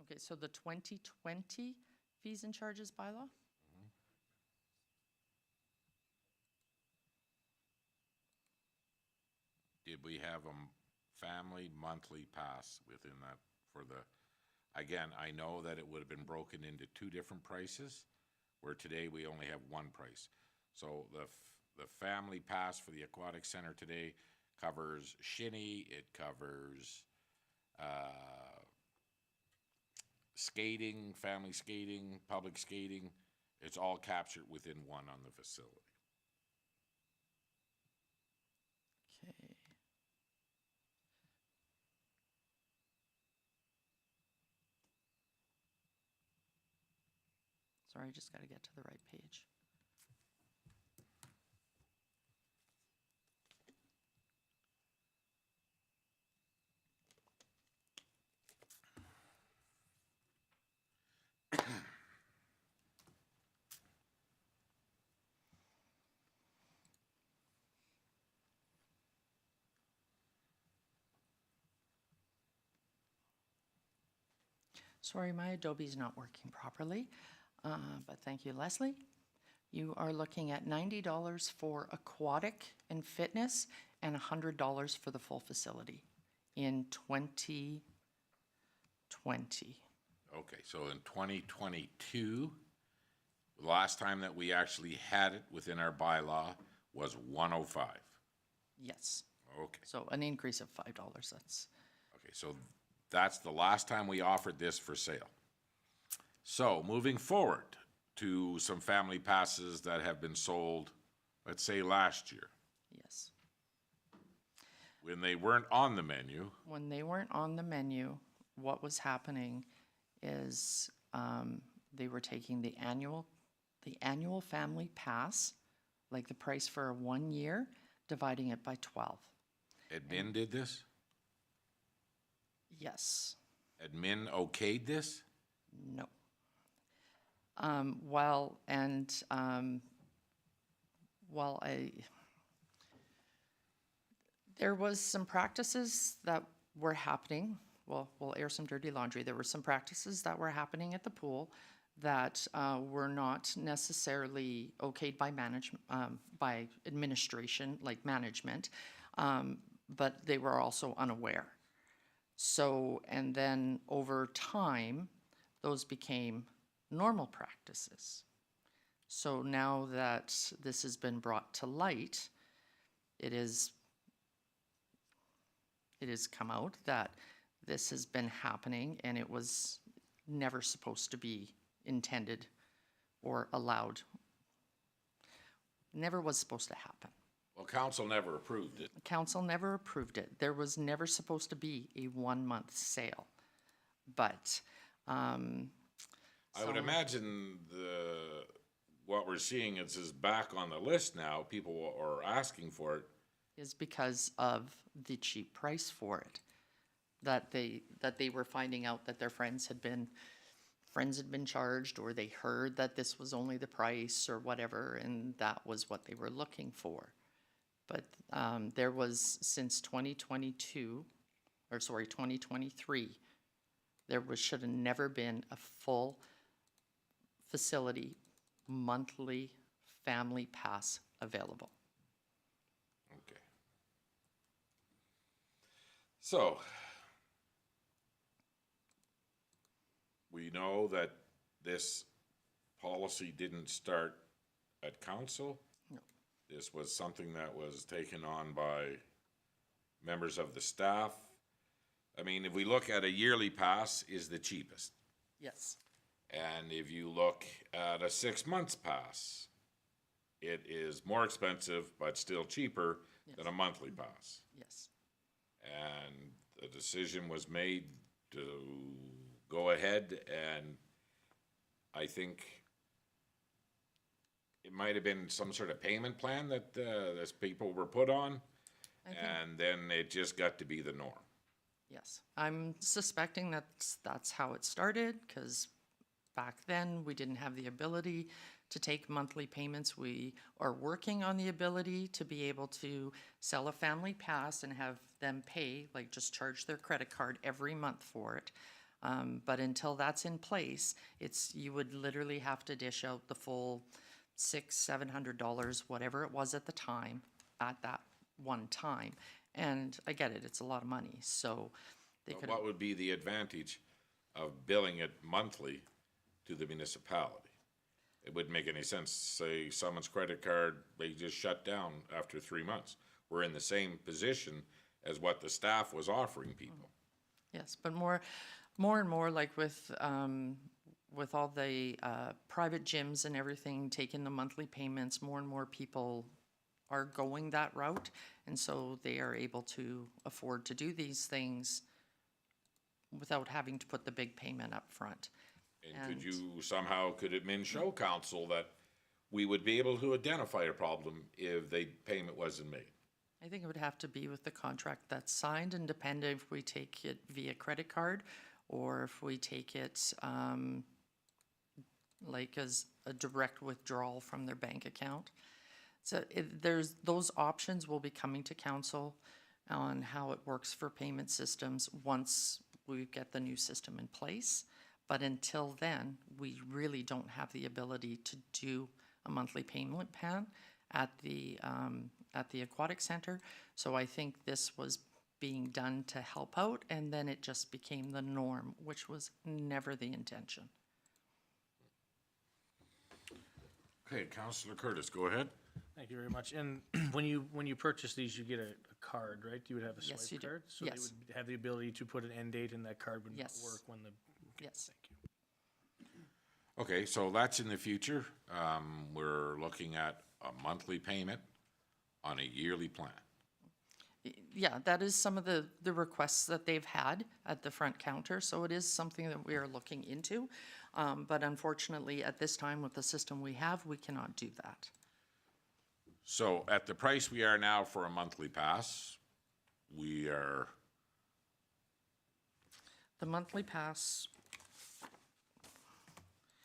Okay, so the 2020 fees and charges bylaw? Did we have a family monthly pass within that for the, again, I know that it would have been broken into two different prices, where today we only have one price. So the family pass for the aquatic center today covers shinny, it covers skating, family skating, public skating. It's all captured within one on the facility. Okay. Sorry, I just got to get to the right page. Sorry, my Adobe's not working properly, but thank you, Leslie. You are looking at $90 for aquatic and fitness and $100 for the full facility in 2020. Okay, so in 2022, the last time that we actually had it within our bylaw was 105. Yes, Okay, so an increase of $5, that's, okay, so that's the last time we offered this for sale. So moving forward to some family passes that have been sold, let's say last year, yes. when they weren't on the menu. When they weren't on the menu, what was happening is they were taking the annual family pass, like the price for 1 year, dividing it by 12. Admin did this? Yes, Admin okayed this? no. Well, there was some practices that were happening. Well, we'll air some dirty laundry. There were some practices that were happening at the pool that were not necessarily okayed by management, by administration, like management, but they were also unaware. So, and then over time, those became normal practices. So now that this has been brought to light, it has come out that this has been happening and it was never supposed to be intended or allowed. Never was supposed to happen. Well, council never approved it. Council never approved it. There was never supposed to be a 1-month sale. But I would imagine what we're seeing is back on the list now. People are asking for it. is because of the cheap price for it. That they were finding out that their friends had been charged, or they heard that this was only the price or whatever, and that was what they were looking for. But there was, since 2022, or sorry, 2023, should have never been a full facility monthly family pass available. Okay. So, we know that this policy didn't start at council. No. This was something that was taken on by members of the staff. I mean, if we look at a yearly pass is the cheapest. Yes. And if you look at a 6 months pass, it is more expensive, but still cheaper than a monthly pass. Yes. And the decision was made to go ahead, and I think it might have been some sort of payment plan that these people were put on, and then it just got to be the norm. Yes, I'm suspecting that's how it started, because back then we didn't have the ability to take monthly payments. We are working on the ability to be able to sell a family pass and have them pay, like just charge their credit card every month for it. But until that's in place, you would literally have to dish out the full $600-700, whatever it was at the time, at that one time. And I get it, it's a lot of money, so they could. What would be the advantage of billing it monthly to the municipality? It wouldn't make any sense. Say someone's credit card, they just shut down after 3 months. We're in the same position as what the staff was offering people. Yes, but more and more, like with all the private gyms and everything, taking the monthly payments, more and more people are going that route, and so they are able to afford to do these things without having to put the big payment up front. And could you somehow, could admin show council that we would be able to identify a problem if the payment wasn't made? I think it would have to be with the contract that's signed, and depend if we take it via credit card or if we take it like as a direct withdrawal from their bank account. So there's those options will be coming to council on how it works for payment systems once we get the new system in place. But until then, we really don't have the ability to do a monthly payment plan at the aquatic center. So I think this was being done to help out, and then it just became the norm, which was never the intention. Okay, Councillor Curtis, go ahead. Thank you very much. And when you purchase these, you get a card, right? You would have a Yes, you swipe do. card? So Yes. they would have the ability to put an end date and that card would not Yes. work when the, okay, Yes. thank you. Okay, so that's in the future. We're looking at a monthly payment on a yearly plan. Yeah, that is some of the requests that they've had at the front counter, so it is something that we are looking into. But unfortunately, at this time, with the system we have, we cannot do that. So at the price we are now for a monthly pass, we are, The monthly pass,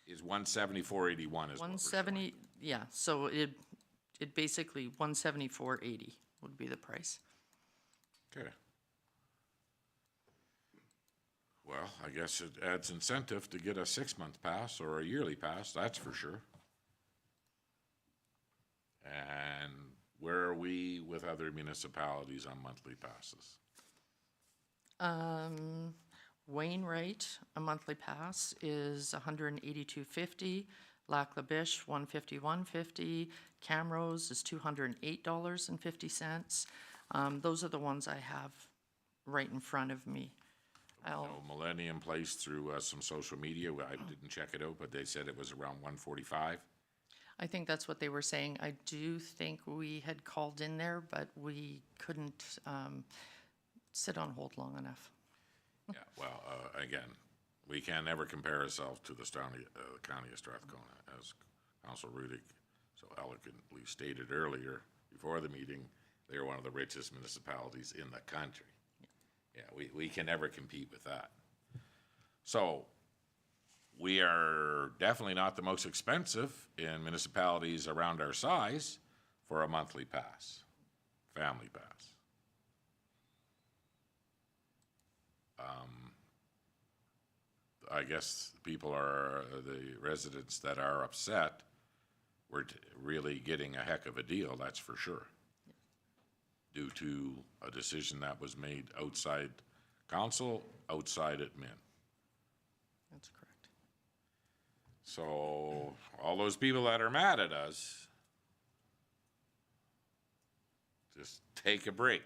is 174.81 is what we're showing. 170, yeah, so it basically 174.80 would be the price. Okay. Well, I guess it adds incentive to get a 6-month pass or a yearly pass, that's for sure. And where are we with other municipalities on monthly passes? Wainwright, a monthly pass is $182.50. Lac La Biche, $151.50. Camrose is $208.50. Those are the ones I have right in front of me. So Millennium Place through some social media, I didn't check it out, but they said it was around 145. I think that's what they were saying. I do think we had called in there, but we couldn't sit on hold long enough. Yeah, well, again, we can never compare ourselves to the county of Strathcona, as Council Rudick so eloquently stated earlier before the meeting. They're one of the richest municipalities in the country. Yeah, we can never compete with that. So we are definitely not the most expensive in municipalities around our size for a monthly pass, family pass. I guess people are, the residents that are upset, we're really getting a heck of a deal, that's for sure. Due to a decision that was made outside council, outside admin. That's correct. So all those people that are mad at us, just take a break.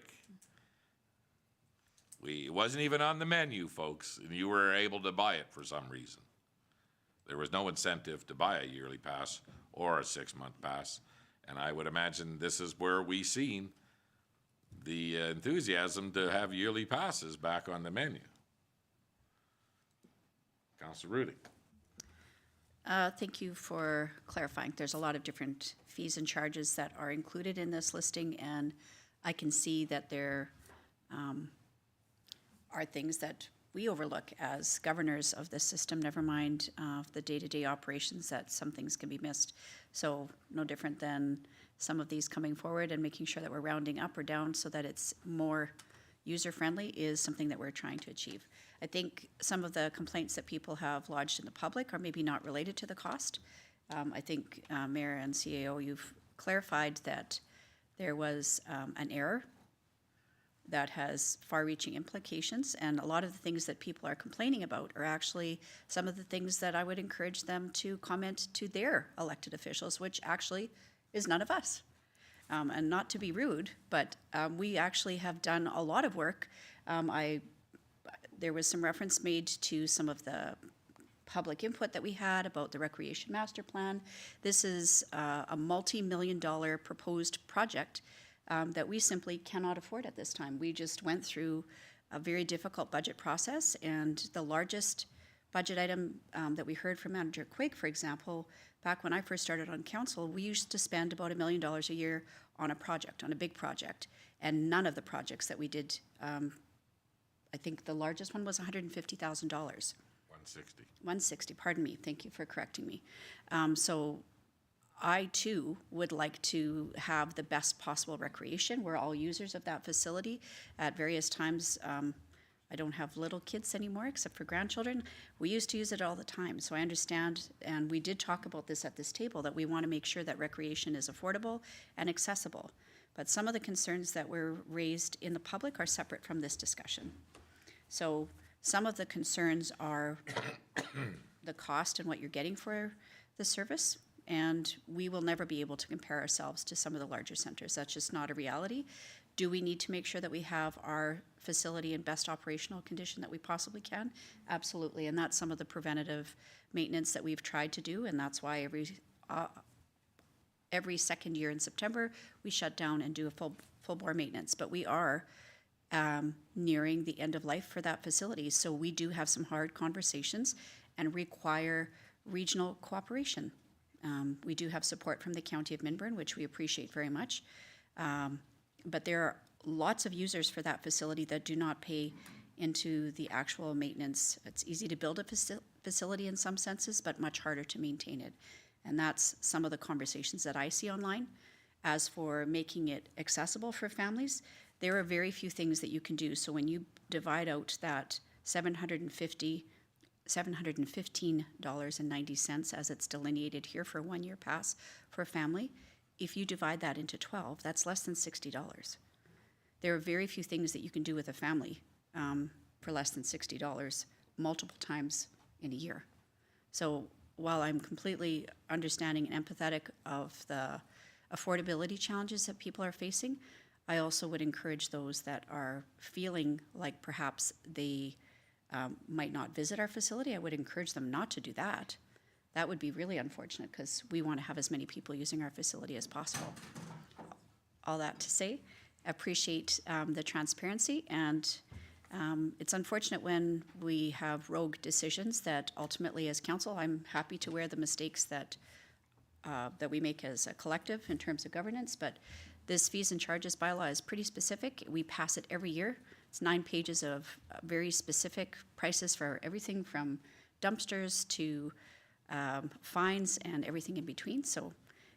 It wasn't even on the menu, folks, and you were able to buy it for some reason. There was no incentive to buy a yearly pass or a 6-month pass, and I would imagine this is where we seen the enthusiasm to have yearly passes back on the menu. Councilor Rudick. Thank you for clarifying. There's a lot of different fees and charges that are included in this listing, and I can see that there are things that we overlook as governors of this system, never mind the day-to-day operations, that some things can be missed. So no different than some of these coming forward and making sure that we're rounding up or down so that it's more user-friendly is something that we're trying to achieve. I think some of the complaints that people have lodged in the public are maybe not related to the cost. I think Mayor and CAO, you've clarified that there was an error that has far-reaching implications, and a lot of the things that people are complaining about are actually some of the things that I would encourage them to comment to their elected officials, which actually is none of us. And not to be rude, but we actually have done a lot of work. There was some reference made to some of the public input that we had about the recreation master plan. This is a multi-million-dollar proposed project that we simply cannot afford at this time. We just went through a very difficult budget process, and the largest budget item that we heard from Manager Quigg, for example, back when I first started on council, we used to spend about $1 million a year on a project, on a big project, and none of the projects that we did, I think the largest one was $150,000. 160. 160, pardon me, thank you for correcting me. So I too would like to have the best possible recreation. We're all users of that facility. At various times, I don't have little kids anymore except for grandchildren. We used to use it all the time, so I understand, and we did talk about this at this table, that we want to make sure that recreation is affordable and accessible. But some of the concerns that were raised in the public are separate from this discussion. So some of the concerns are the cost and what you're getting for the service, and we will never be able to compare ourselves to some of the larger centers. That's just not a reality. Do we need to make sure that we have our facility in best operational condition that we possibly can? Absolutely, and that's some of the preventative maintenance that we've tried to do, and that's why every second year in September, we shut down and do a full bore maintenance. But we are nearing the end of life for that facility, so we do have some hard conversations and require regional cooperation. We do have support from the County of Minburn, which we appreciate very much. But there are lots of users for that facility that do not pay into the actual maintenance. It's easy to build a facility in some senses, but much harder to maintain it. And that's some of the conversations that I see online. As for making it accessible for families, there are very few things that you can do. So when you divide out that $715.90 as it's delineated here for a 1-year pass for a family, if you divide that into 12, that's less than $60. There are very few things that you can do with a family for less than $60 multiple times in a year. So while I'm completely understanding and empathetic of the affordability challenges that people are facing, I also would encourage those that are feeling like perhaps they might not visit our facility. I would encourage them not to do that. That would be really unfortunate because we want to have as many people using our facility as possible. All that to say, appreciate the transparency, and it's unfortunate when we have rogue decisions that ultimately as council, I'm happy to wear the mistakes that we make as a collective in terms of governance, but this fees and charges bylaw is pretty specific. We pass it every year. It's 9 pages of very specific prices for everything from dumpsters to fines and everything in between. So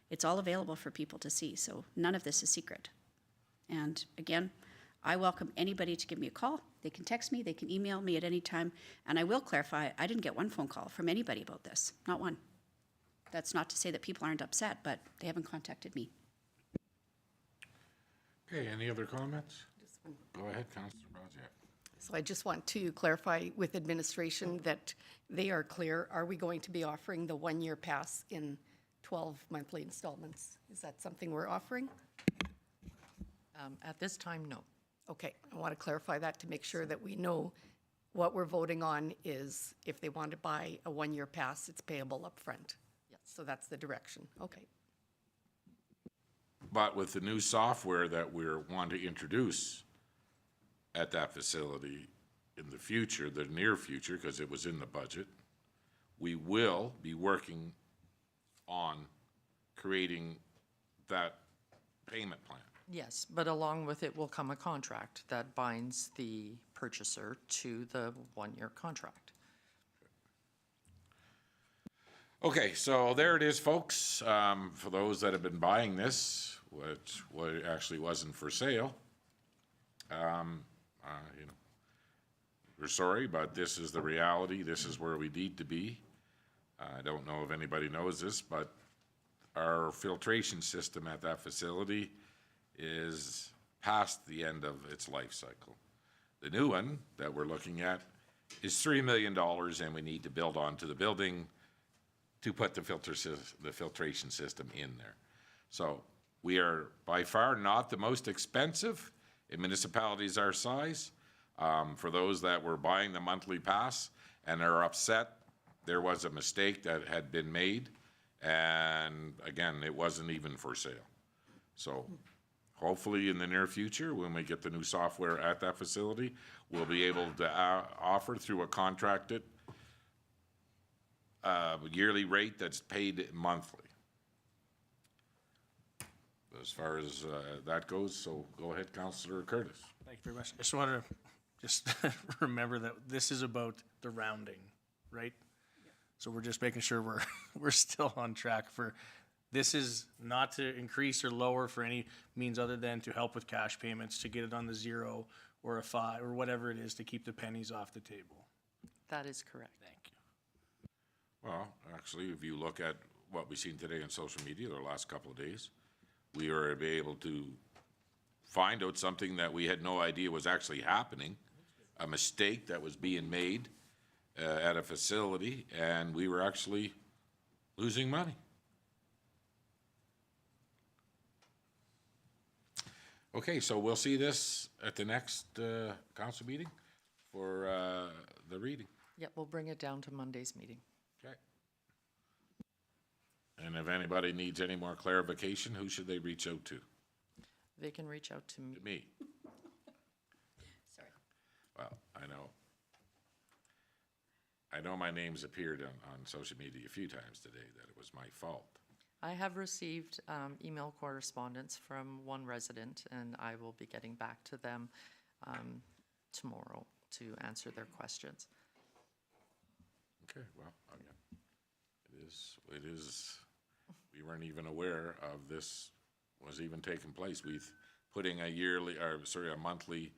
it's all available for people to see. So none of this is secret. And again, I welcome anybody to give me a call. They can text me, they can email me at any time. And I will clarify, I didn't get one phone call from anybody about this, not one. That's not to say that people aren't upset, but they haven't contacted me. Okay, any other comments? Go ahead, Councillor Bozak. So I just want to clarify with administration that they are clear. Are we going to be offering the 1-year pass in 12 monthly installments? Is that something we're offering? At this time, no. Okay, I want to clarify that to make sure that we know what we're voting on is if they want to buy a 1-year pass, it's payable up front. Yes. So that's the direction. Okay. But with the new software that we're wanting to introduce at that facility in the future, the near future, because it was in the budget, we will be working on creating that payment plan. Yes, but along with it will come a contract that binds the purchaser to the 1-year contract. Okay, so there it is, folks. For those that have been buying this, which actually wasn't for sale, you know, we're sorry, but this is the reality. This is where we need to be. I don't know if anybody knows this, but our filtration system at that facility is past the end of its life cycle. The new one that we're looking at is $3 million, and we need to build onto the building to put the filtration system in there. So we are by far not the most expensive in municipalities our size. For those that were buying the monthly pass and are upset, there was a mistake that had been made, and again, it wasn't even for sale. So hopefully in the near future, when we get the new software at that facility, we'll be able to offer through a contracted yearly rate that's paid monthly. As far as that goes, so go ahead, Councillor Curtis. Thank you very much. I just want to remember that this is about the rounding, right? So we're just making sure we're still on track for This is not to increase or lower for any means other than to help with cash payments, to get it on the 0 or a 5 or whatever it is to keep the pennies off the table. That is correct. Thank you. Well, actually, if you look at what we've seen today on social media, the last couple of days, we were able to find out something that we had no idea was actually happening, a mistake that was being made at a facility, and we were actually losing money. Okay, so we'll see this at the next council meeting for the reading. Yep, we'll bring it down to Monday's meeting. Okay. And if anybody needs any more clarification, who should they reach out to? They can reach out to me. To me? Sorry. Well, I know my name's appeared on social media a few times today, that it was my fault. I have received email correspondence from one resident, and I will be getting back to them tomorrow to answer their questions. Okay, well, again, it is, we weren't even aware of this was even taking place. We've putting a monthly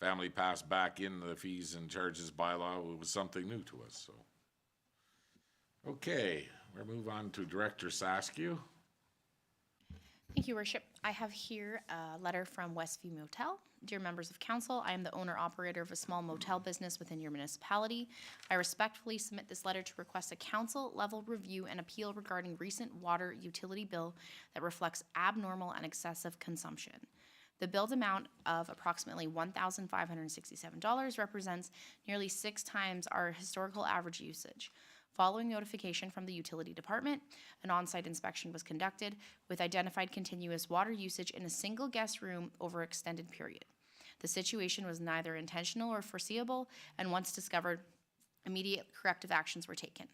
family pass back in the fees and charges bylaw was something new to us, so. Okay, we'll move on to Director Saskew. Thank you, Worship. I have here a letter from Westview Motel. Dear members of council, I am the owner-operator of a small motel business within your municipality. I respectfully submit this letter to request a council-level review and appeal regarding recent water utility bill that reflects abnormal and excessive consumption. The billed amount of approximately $1,567 represents nearly 6 times our historical average usage. Following notification from the utility department, an on-site inspection was conducted with identified continuous water usage in a single guest room over an extended period. The situation was neither intentional or foreseeable, and once discovered, immediate corrective actions were taken.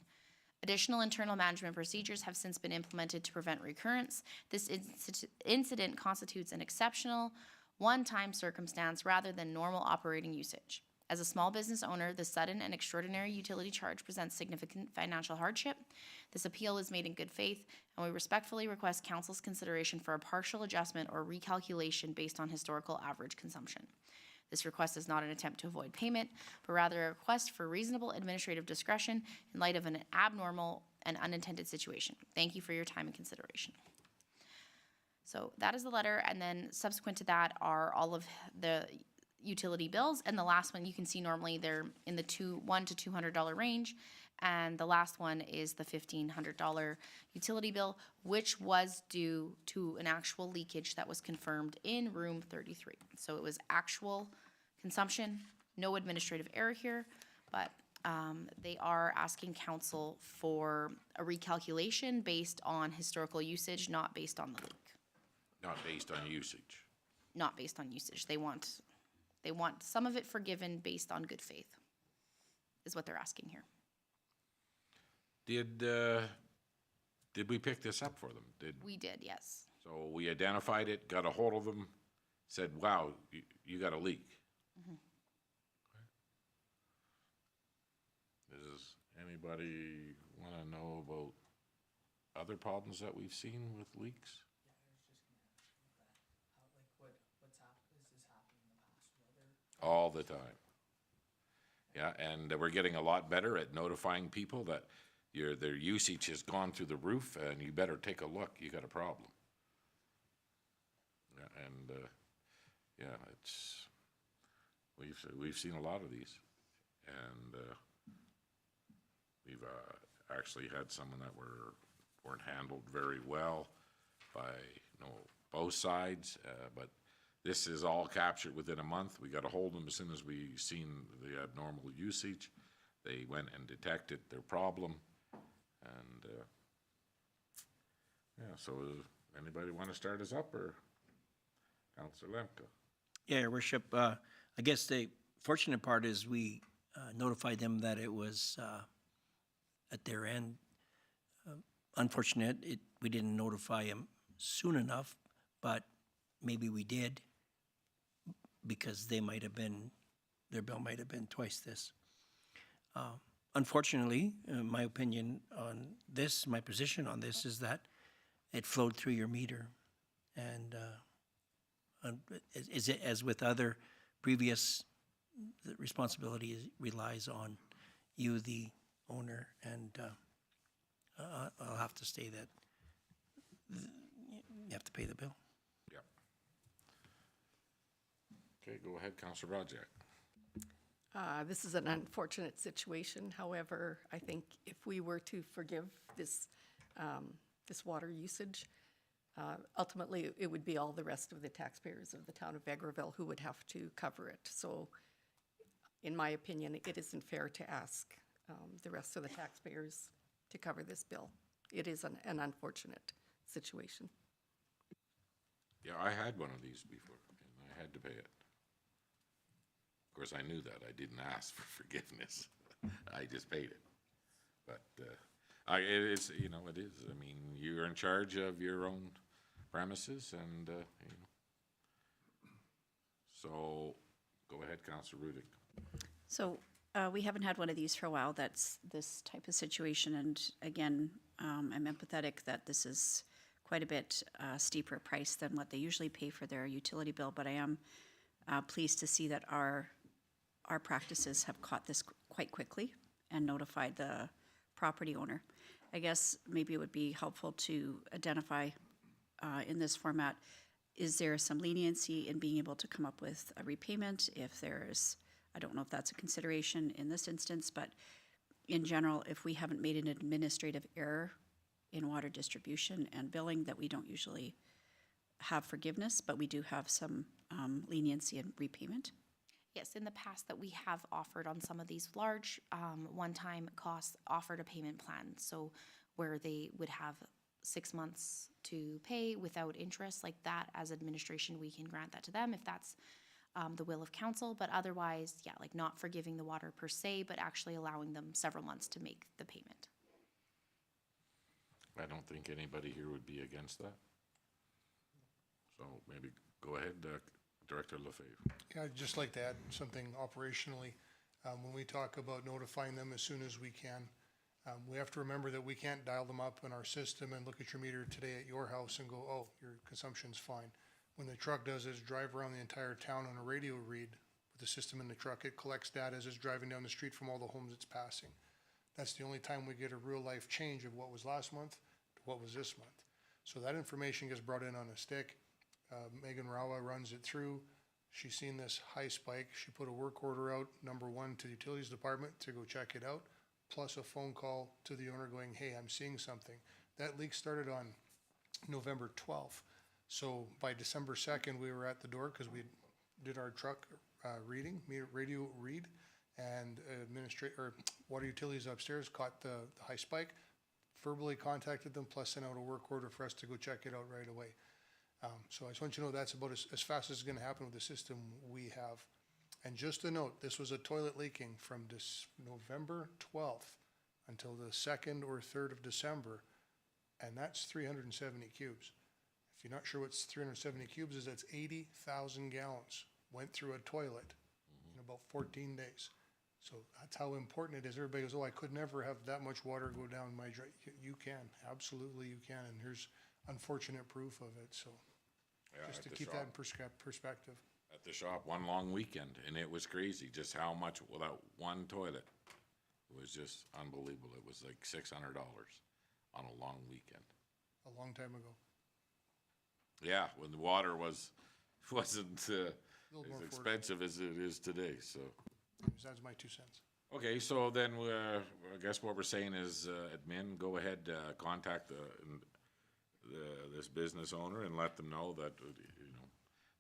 Additional internal management procedures have since been implemented to prevent recurrence. This incident constitutes an exceptional, one-time circumstance rather than normal operating usage. As a small business owner, the sudden and extraordinary utility charge presents significant financial hardship. This appeal is made in good faith, and we respectfully request council's consideration for a partial adjustment or recalculation based on historical average consumption. This request is not an attempt to avoid payment, but rather a request for reasonable administrative discretion in light of an abnormal and unintended situation. Thank you for your time and consideration. So that is the letter, and then subsequent to that are all of the utility bills, and the last one you can see normally they're in the $100 to $200 range, and the last one is the $1,500 utility bill, which was due to an actual leakage that was confirmed in room 33. So it was actual consumption, no administrative error here, but they are asking council for a recalculation based on historical usage, not based on the leak. Not based on usage. Not based on usage. They want some of it forgiven based on good faith, is what they're asking here. Did we pick this up for them? We did, yes. So we identified it, got a hold of them, said, wow, you got a leak. Mm-hmm. Does anybody want to know about other problems that we've seen with leaks? All the time. Yeah, and we're getting a lot better at notifying people that their usage has gone through the roof, and you better take a look, you got a problem. Yeah, and we've seen a lot of these, and we've actually had some that weren't handled very well by both sides, but this is all captured within a month. We got a hold of them as soon as we seen the abnormal usage. They went and detected their problem. And, so anybody want to start us up, or Councillor Lemke? Yeah, Your Worship, I guess the fortunate part is we notified them that it was at their end. Unfortunate, we didn't notify them soon enough, but maybe we did, because their bill might have been twice this. Unfortunately, my opinion on this, my position on this is that it flowed through your meter. And is it, as with other previous, the responsibility relies on you, the owner, and I'll have to say that you have to pay the bill. Yep. Okay, go ahead, Councillor Project. This is an unfortunate situation. However, I think if we were to forgive this, this water usage, ultimately, it would be all the rest of the taxpayers of the town of Vegreville who would have to cover it. So, in my opinion, it isn't fair to ask the rest of the taxpayers to cover this bill. It is an unfortunate situation. Yeah, I had one of these before, and I had to pay it. Of course, I knew that. I didn't ask for forgiveness. I just paid it. But it's, you know, it is. I mean, you're in charge of your own premises, and, you know. So, go ahead, Councillor Rudick. So we haven't had one of these for a while. That's this type of situation. And again, I'm empathetic that this is quite a bit steeper price than what they usually pay for their utility bill. But I am pleased to see that our practices have caught this quite quickly and notified the property owner. I guess maybe it would be helpful to identify in this format, is there some leniency in being able to come up with a repayment if there's, I don't know if that's a consideration in this instance, but in general, if we haven't made an administrative error in water distribution and billing, that we don't usually have forgiveness, but we do have some leniency in repayment. Yes, in the past that we have offered on some of these large one-time costs, offered a payment plan. So where they would have 6 months to pay without interest, like that, as administration, we can grant that to them if that's the will of council. But otherwise, yeah, like not forgiving the water per se, but actually allowing them several months to make the payment. I don't think anybody here would be against that. So maybe go ahead, Director Lefebvre. Yeah, I'd just like to add something operationally. When we talk about notifying them as soon as we can, we have to remember that we can't dial them up in our system and look at your meter today at your house and go, oh, your consumption's fine. When the truck does is drive around the entire town on a radio read with the system in the truck. It collects data as it's driving down the street from all the homes it's passing. That's the only time we get a real life change of what was last month to what was this month. So that information gets brought in on a stick. Megan Rawa runs it through. She's seen this high spike. She put a work order out, number one, to the utilities department to go check it out, plus a phone call to the owner going, hey, I'm seeing something. That leak started on November 12th. So by December 2nd, we were at the door because we did our truck reading, radio read, and water utilities upstairs caught the high spike, verbally contacted them, plus sent out a work order for us to go check it out right away. So I just want you to know that's about as fast as it's going to happen with the system we have. And just a note, this was a toilet leaking from November 12th until the 2nd or 3rd of December, and that's 370 cubes. If you're not sure what 370 cubes is, that's 80,000 gallons went through a toilet in about 14 days. So that's how important it is. Everybody goes, oh, I could never have that much water go down my drain. You can, absolutely you can, and here's unfortunate proof of it, so. Yeah, Just to at the keep shop. that in perspective. At the shop, one long weekend, and it was crazy, just how much without one toilet. It was just unbelievable. It was like $600 on a long weekend. A long time ago. Yeah, when the water wasn't little more as expensive as it is today, so. That's my 2 cents. Okay, so then I guess what we're saying is, admin, go ahead, contact this business owner and let them know that, you know,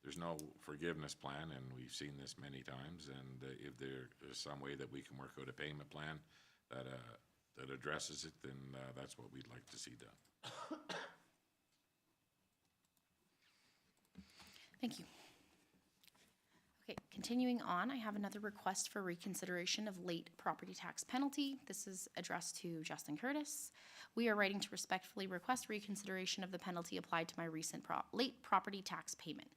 there's no forgiveness plan, and we've seen this many times, and if there is some way that we can work out a payment plan that addresses it, then that's what we'd like to see done. Thank you. Okay, continuing on, I have another request for reconsideration of late property tax penalty. This is addressed to Justin Curtis. We are writing to respectfully request reconsideration of the penalty applied to my recent late property tax payment.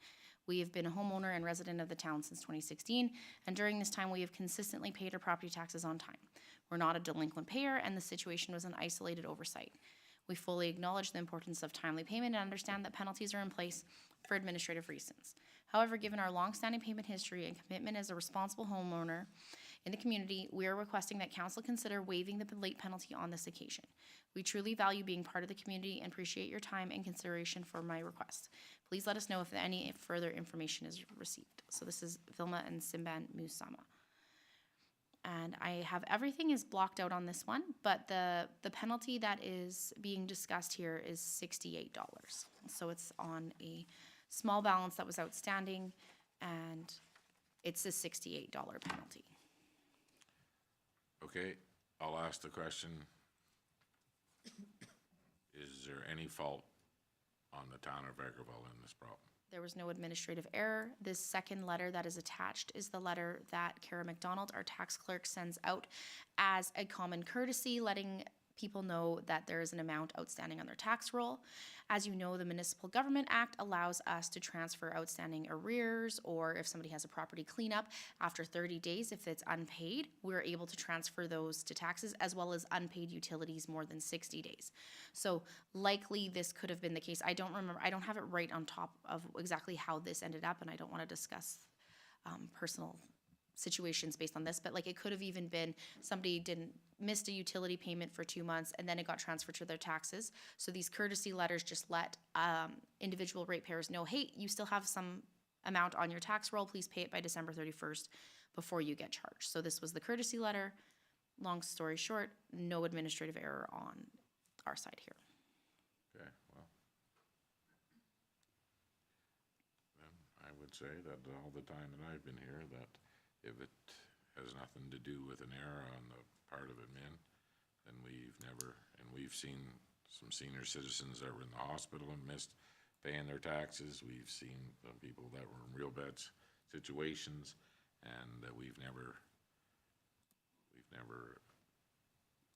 We have been a homeowner and resident of the town since 2016, and during this time we have consistently paid our property taxes on time. We're not a delinquent payer, and the situation was an isolated oversight. We fully acknowledge the importance of timely payment and understand that penalties are in place for administrative reasons. However, given our longstanding payment history and commitment as a responsible homeowner in the community, we are requesting that council consider waiving the late penalty on this occasion. We truly value being part of the community and appreciate your time and consideration for my request. Please let us know if any further information is received. So this is Vilma and Simban Musama. And I have everything is blocked out on this one, but the penalty that is being discussed here is $68. So it's on a small balance that was outstanding, and it's a $68 penalty. Okay, I'll ask the question. Is there any fault on the town of Vegreville in this problem? There was no administrative error. This second letter that is attached is the letter that Kara McDonald, our tax clerk, sends out as a common courtesy, letting people know that there is an amount outstanding on their tax roll. As you know, the Municipal Government Act allows us to transfer outstanding arrears, or if somebody has a property cleanup, after 30 days, if it's unpaid, we're able to transfer those to taxes, as well as unpaid utilities more than 60 days. So likely this could have been the case. I don't remember, I don't have it right on top of exactly how this ended up, and I don't want to discuss personal situations based on this, but like it could have even been somebody missed a utility payment for 2 months and then it got transferred to their taxes. So these courtesy letters just let individual ratepayers know, hey, you still have some amount on your tax roll, please pay it by December 31st before you get charged. So this was the courtesy letter. Long story short, no administrative error on our side here. Okay, well. Then I would say that all the time that I've been here, that if it has nothing to do with an error on the part of admin, then we've seen some senior citizens that were in the hospital and missed paying their taxes. We've seen some people that were in real bad situations, and we've never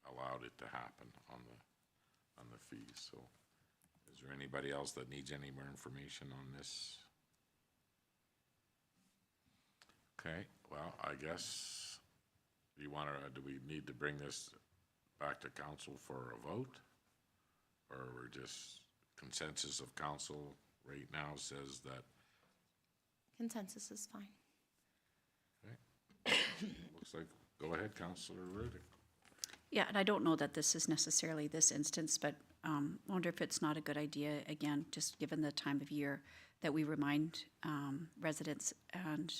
allowed it to happen on the fees. So is there anybody else that needs any more information on this? Okay, well, I guess, do we need to bring this back to council for a vote? Or we're just, consensus of council right now says that? Consensus is fine. Okay. Looks like, go ahead, Councillor Rudick. Yeah, and I don't know that this is necessarily this instance, but wonder if it's not a good idea, again, just given the time of year, that we remind residents and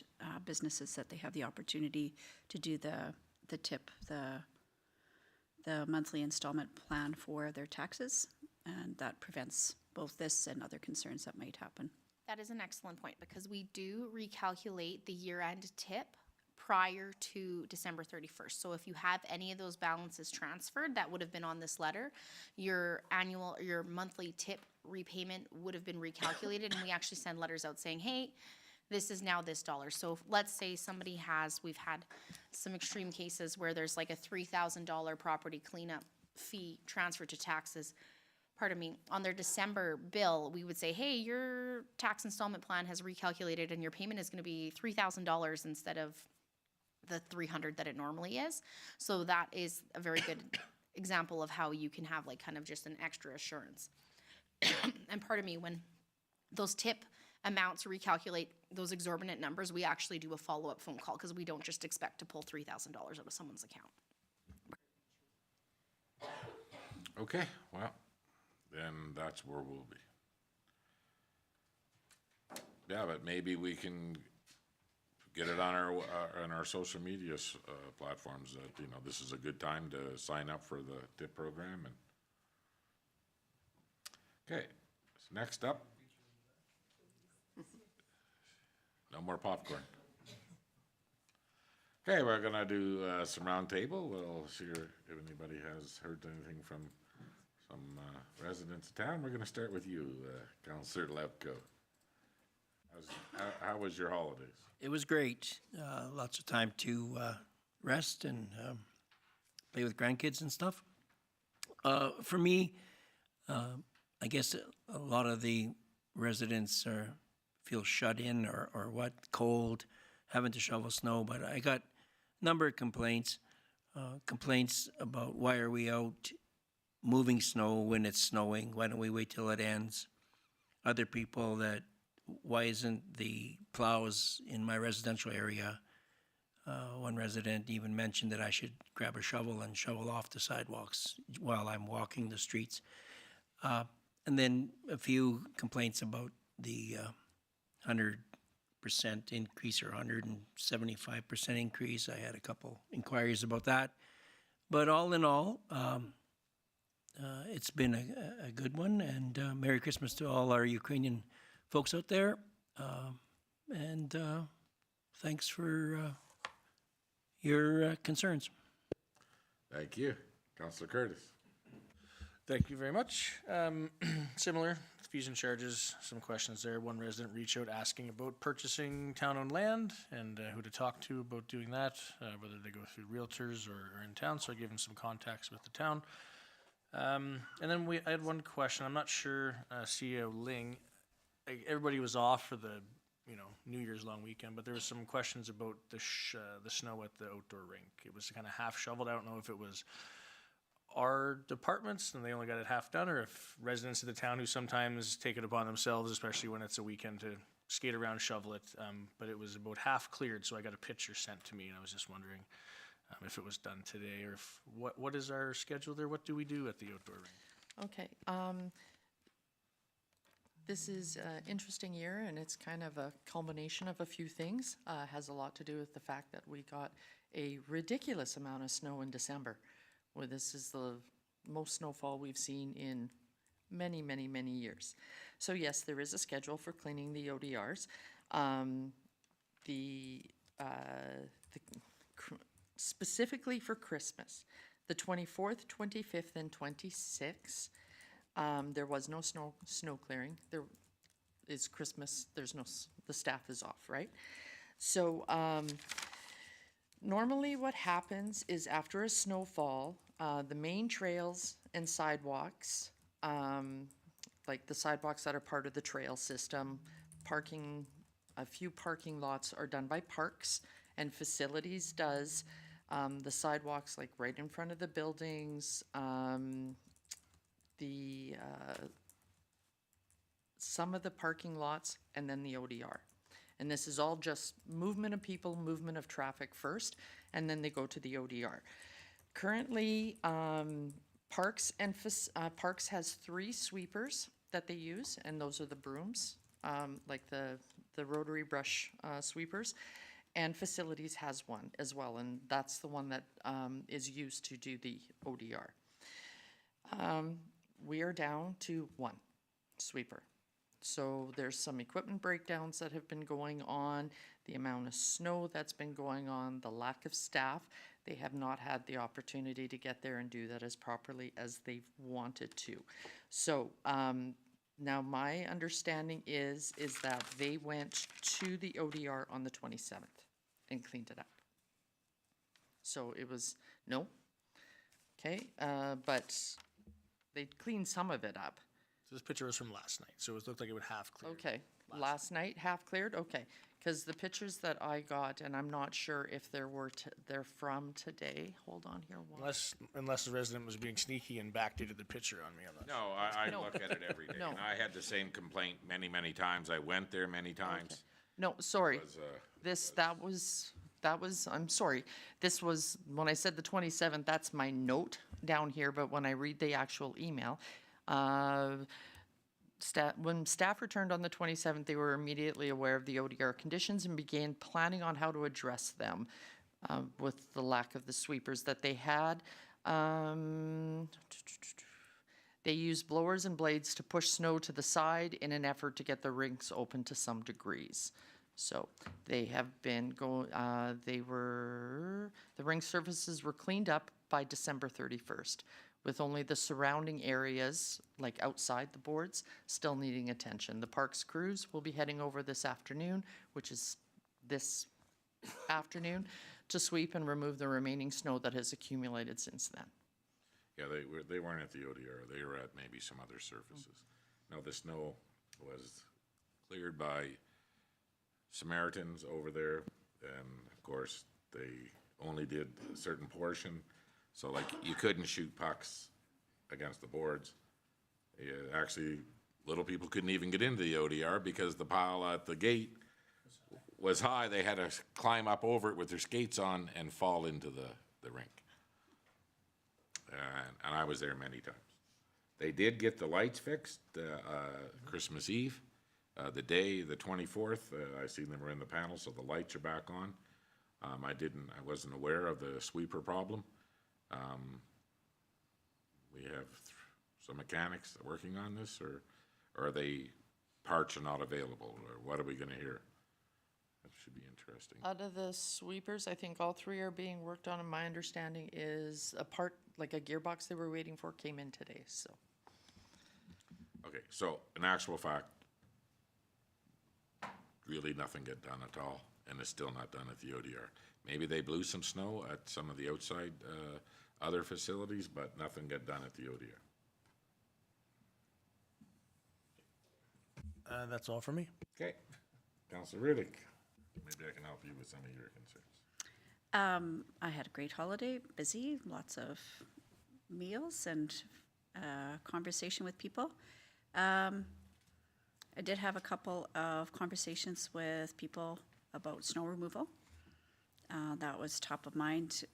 businesses that they have the opportunity to do the TIP, the monthly installment plan for their taxes, and that prevents both this and other concerns that might happen. That is an excellent point, because we do recalculate the year-end tip prior to December 31st. So if you have any of those balances transferred, that would have been on this letter, your monthly tip repayment would have been recalculated, and we actually send letters out saying, hey, this is now this dollar. So let's say somebody we've had some extreme cases where there's like a $3,000 property cleanup fee transferred to taxes. On their December bill, we would say, hey, your tax installment plan has recalculated and your payment is gonna be $3,000 instead of the $300 that it normally is. So that is a very good example of how you can have like kind of just an extra assurance. And when those tip amounts recalculate those exorbitant numbers, we actually do a follow-up phone call, because we don't just expect to pull $3,000 out of someone's account. Okay, well, then that's where we'll be. Yeah, but maybe we can get it on our social media platforms that, this is a good time to sign up for the TIP program. And okay, so next up. No more popcorn. Okay, we're gonna do some round table. We'll see if anybody has heard anything from some residents of town. We're gonna start with you, Councillor Lepko. How was your holidays? It was great. Lots of time to rest and play with grandkids and stuff. For me, I guess a lot of the residents feel shut in or what, cold, having to shovel snow, but I got a number of complaints about why are we out moving snow when it's snowing? Why don't we wait till it ends? Other people that, why isn't the plows in my residential area? One resident even mentioned that I should grab a shovel and shovel off the sidewalks while I'm walking the streets. And then a few complaints about the 100% increase or 175% increase. I had a couple inquiries about that. But all in all, it's been a good one, and Merry Christmas to all our Ukrainian folks out there. And thanks for your concerns. Thank you. Councillor Curtis. Thank you very much. Similar, fees and charges, some questions there. One resident reached out asking about purchasing town-owned land and who to talk to about doing that, whether they go through realtors or in town, so I gave him some contacts with the town. And then I had one question. I'm not sure, CEO Ling, everybody was off for the New Year's long weekend, but there was some questions about the snow at the outdoor rink. It was kind of half shoveled. I don't know if it was our departments and they only got it half done, or if residents of the town who sometimes take it upon themselves, especially when it's a weekend, to skate around, shovel it. But it was about half cleared, so I got a picture sent to me, and I was just wondering if it was done today, or if what is our schedule there? What do we do at the outdoor rink? Okay. This is an interesting year, and it's kind of a culmination of a few things. Has a lot to do with the fact that we got a ridiculous amount of snow in December, where this is the most snowfall we've seen in many, many, many years. So yes, there is a schedule for cleaning the ODRs. Specifically for Christmas, the 24th, 25th, and 26th, there was no snow clearing. There is Christmas. There's no, the staff is off, right? So normally what happens is after a snowfall, the main trails and sidewalks, like the sidewalks that are part of the trail system, parking, a few parking lots are done by parks, and facilities does the sidewalks like right in front of the buildings, some of the parking lots, and then the ODR. And this is all just movement of people, movement of traffic first, and then they go to the ODR. Currently, Parks has 3 sweepers that they use, and those are the brooms, like the rotary brush sweepers. And Facilities has one as well, and that's the one that is used to do the ODR. We are down to 1 sweeper. So there's some equipment breakdowns that have been going on, the amount of snow that's been going on, the lack of staff. They have not had the opportunity to get there and do that as properly as they've wanted to. So now my understanding is that they went to the ODR on the 27th and cleaned it up. So it was, no, okay, but they cleaned some of it up. So this picture was from last night, so it looked like it would half clear. Okay, last night, half cleared, okay. Because the pictures that I got, and I'm not sure if they're from today. Hold on here. Unless the resident was being sneaky and backdated the picture on me. I'm not sure. No, I look at it every day, No. and I had the same complaint many, many times. I went there many times. No, sorry. It was, That was, I'm sorry. This was, when I said the 27th, that's my note down here, but when I read the actual email, when staff returned on the 27th, they were immediately aware of the ODR conditions and began planning on how to address them with the lack of the sweepers that they had. They used blowers and blades to push snow to the side in an effort to get the rinks open to some degrees. So they have been the rink surfaces were cleaned up by December 31st, with only the surrounding areas, like outside the boards, still needing attention. The parks crews will be heading over this afternoon, which is this afternoon, to sweep and remove the remaining snow that has accumulated since then. yeah, they weren't at the ODR. They were at maybe some other surfaces. No, the snow was cleared by Samaritans over there, and of course, they only did a certain portion. So like, you couldn't shoot pucks against the boards. Actually, little people couldn't even get into the ODR because the pile at the gate was high. They had to climb up over it with their skates on and fall into the rink. And I was there many times. They did get the lights fixed Christmas Eve. The day, the 24th, I seen them were in the panel, so the lights are back on. I wasn't aware of the sweeper problem. We have some mechanics working on this, or are they parts are not available, or what are we gonna hear? That should be interesting. Out of the sweepers, I think all three are being worked on, and my understanding is a part, like a gearbox they were waiting for, came in today, so. Okay, so in actual fact, really nothing get done at all, and it's still not done at the ODR. Maybe they blew some snow at some of the outside, other facilities, but nothing got done at the ODR. That's all for me. Okay, Councilor Riddick, maybe I can help you with some of your concerns. I had a great holiday, busy, lots of meals and conversation with people. I did have a couple of conversations with people about snow removal. That was top of mind.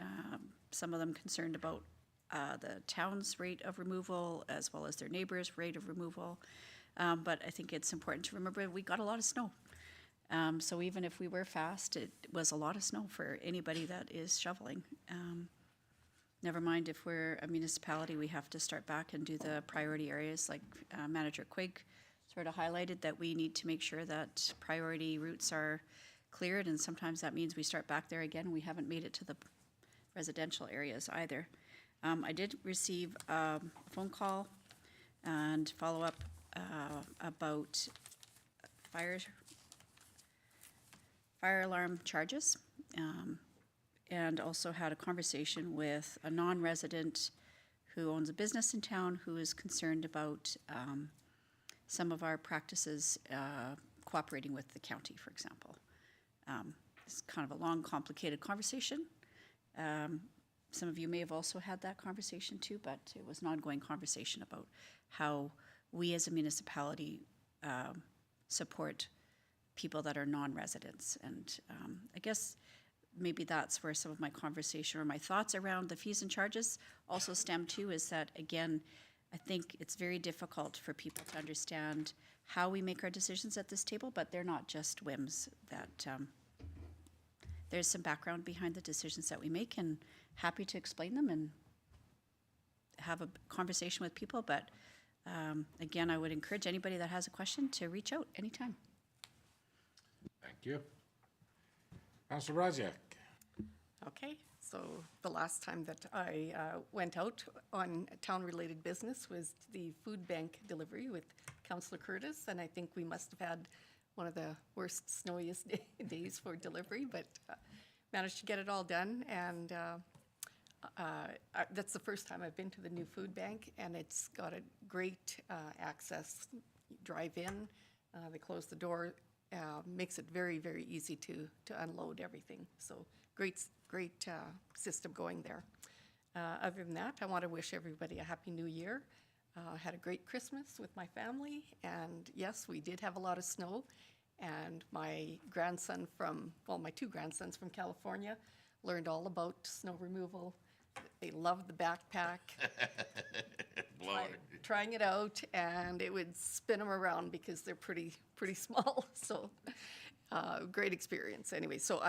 Some of them concerned about the town's rate of removal as well as their neighbors' rate of removal. But I think it's important to remember we got a lot of snow. So even if we were fast, it was a lot of snow for anybody that is shoveling. Never mind if we're a municipality, we have to start back and do the priority areas like Manager Quigg sort of highlighted, that we need to make sure that priority routes are cleared, and sometimes that means we start back there again. We haven't made it to the residential areas either. I did receive a phone call and follow-up about fire alarm charges, and also had a conversation with a non-resident who owns a business in town who is concerned about some of our practices cooperating with the county, for example. It's kind of a long, complicated conversation. Some of you may have also had that conversation too, but it was an ongoing conversation about how we as a municipality support people that are non-residents. And I guess maybe that's where some of my conversation or my thoughts around the fees and charges also stem to, is that, again, I think it's very difficult for people to understand how we make our decisions at this table, but they're not just whims. That there's some background behind the decisions that we make, and happy to explain them and have a conversation with people. But again, I would encourage anybody that has a question to reach out anytime. Thank you. Councilor Raziak. Okay, so the last time that I went out on town-related business was the food bank delivery with Councillor Curtis, and I think we must have had one of the worst, snowiest days for delivery, but managed to get it all done, and that's the first time I've been to the new food bank, and it's got a great access. You drive in, they close the door, makes it very, very easy to unload everything. So great system going there. Other than that, I want to wish everybody a Happy New Year. Had a great Christmas with my family, and yes, we did have a lot of snow. And my my two grandsons from California learned all about snow removal. They loved the backpack. Trying it out, and it would spin them around because they're pretty small. So great experience. Anyway, so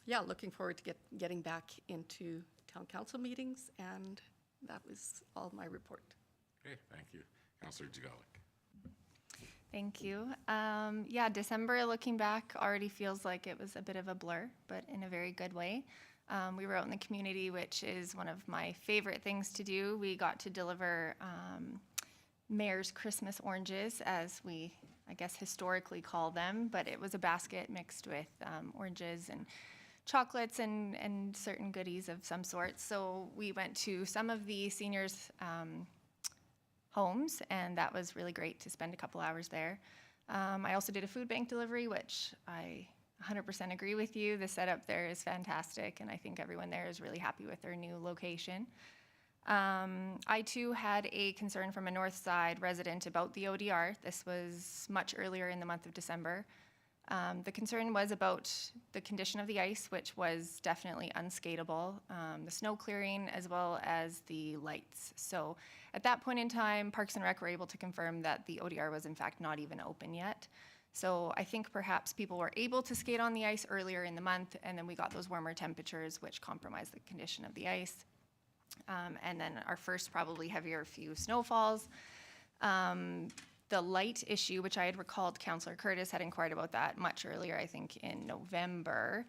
yeah, looking forward to getting back into town council meetings, and that was all my report. Okay, thank you. Councilor Jagalik. Thank you. Yeah, December, looking back, already feels like it was a bit of a blur, but in a very good way. We were out in the community, which is one of my favorite things to do. We got to deliver Mayor's Christmas oranges, as we, I guess, historically call them, but it was a basket mixed with oranges and chocolates and certain goodies of some sort. So we went to some of the seniors' homes, and that was really great to spend a couple hours there. I also did a food bank delivery, which I 100% agree with you. The setup there is fantastic, and I think everyone there is really happy with their new location. I too had a concern from a north side resident about the ODR. This was much earlier in the month of December. The concern was about the condition of the ice, which was definitely unskateable, the snow clearing, as well as the lights. So at that point in time, Parks and Rec were able to confirm that the ODR was in fact not even open yet. So I think perhaps people were able to skate on the ice earlier in the month, and then we got those warmer temperatures, which compromised the condition of the ice. And then our first probably heavier few snowfalls. The light issue, which I had recalled Councillor Curtis had inquired about that much earlier, I think in November.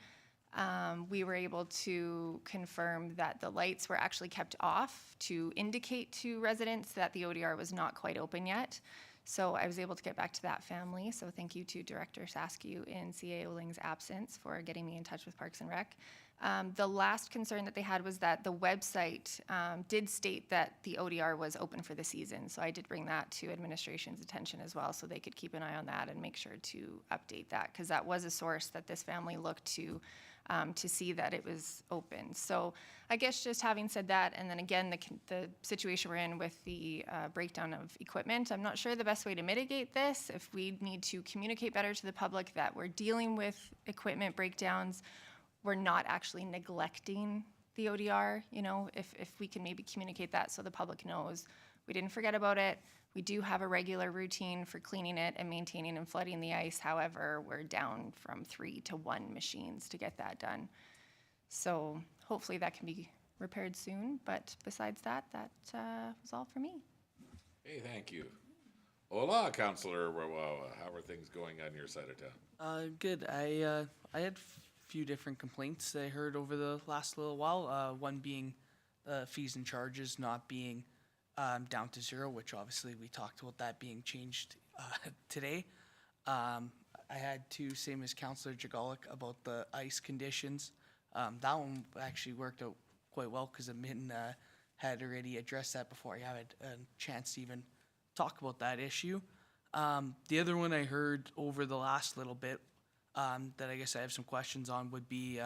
We were able to confirm that the lights were actually kept off to indicate to residents that the ODR was not quite open yet. So I was able to get back to that family. So thank you to Director Saskew in CA Oling's absence for getting me in touch with Parks and Rec. The last concern that they had was that the website did state that the ODR was open for the season. So I did bring that to administration's attention as well, so they could keep an eye on that and make sure to update that, because that was a source that this family looked to see that it was open. So I guess just having said that, and then again, the situation we're in with the breakdown of equipment, I'm not sure the best way to mitigate this. If we need to communicate better to the public that we're dealing with equipment breakdowns, we're not actually neglecting the ODR, you know, if we can maybe communicate that so the public knows we didn't forget about it. We do have a regular routine for cleaning it and maintaining and flooding the ice. However, we're down from 3 to 1 machines to get that done. So hopefully that can be repaired soon. But besides that, that was all for me. Hey, thank you. Hola, Councillor Wawawa. How are things going on your side of town? Good. I had few different complaints I heard over the last little while. One being fees and charges not being down to 0, which obviously we talked about that being changed today. I had two, same as Councillor Jagolic, about the ice conditions. That one actually worked out quite well because Amin had already addressed that before I had a chance to even talk about that issue. The other one I heard over the last little bit that I guess I have some questions on would be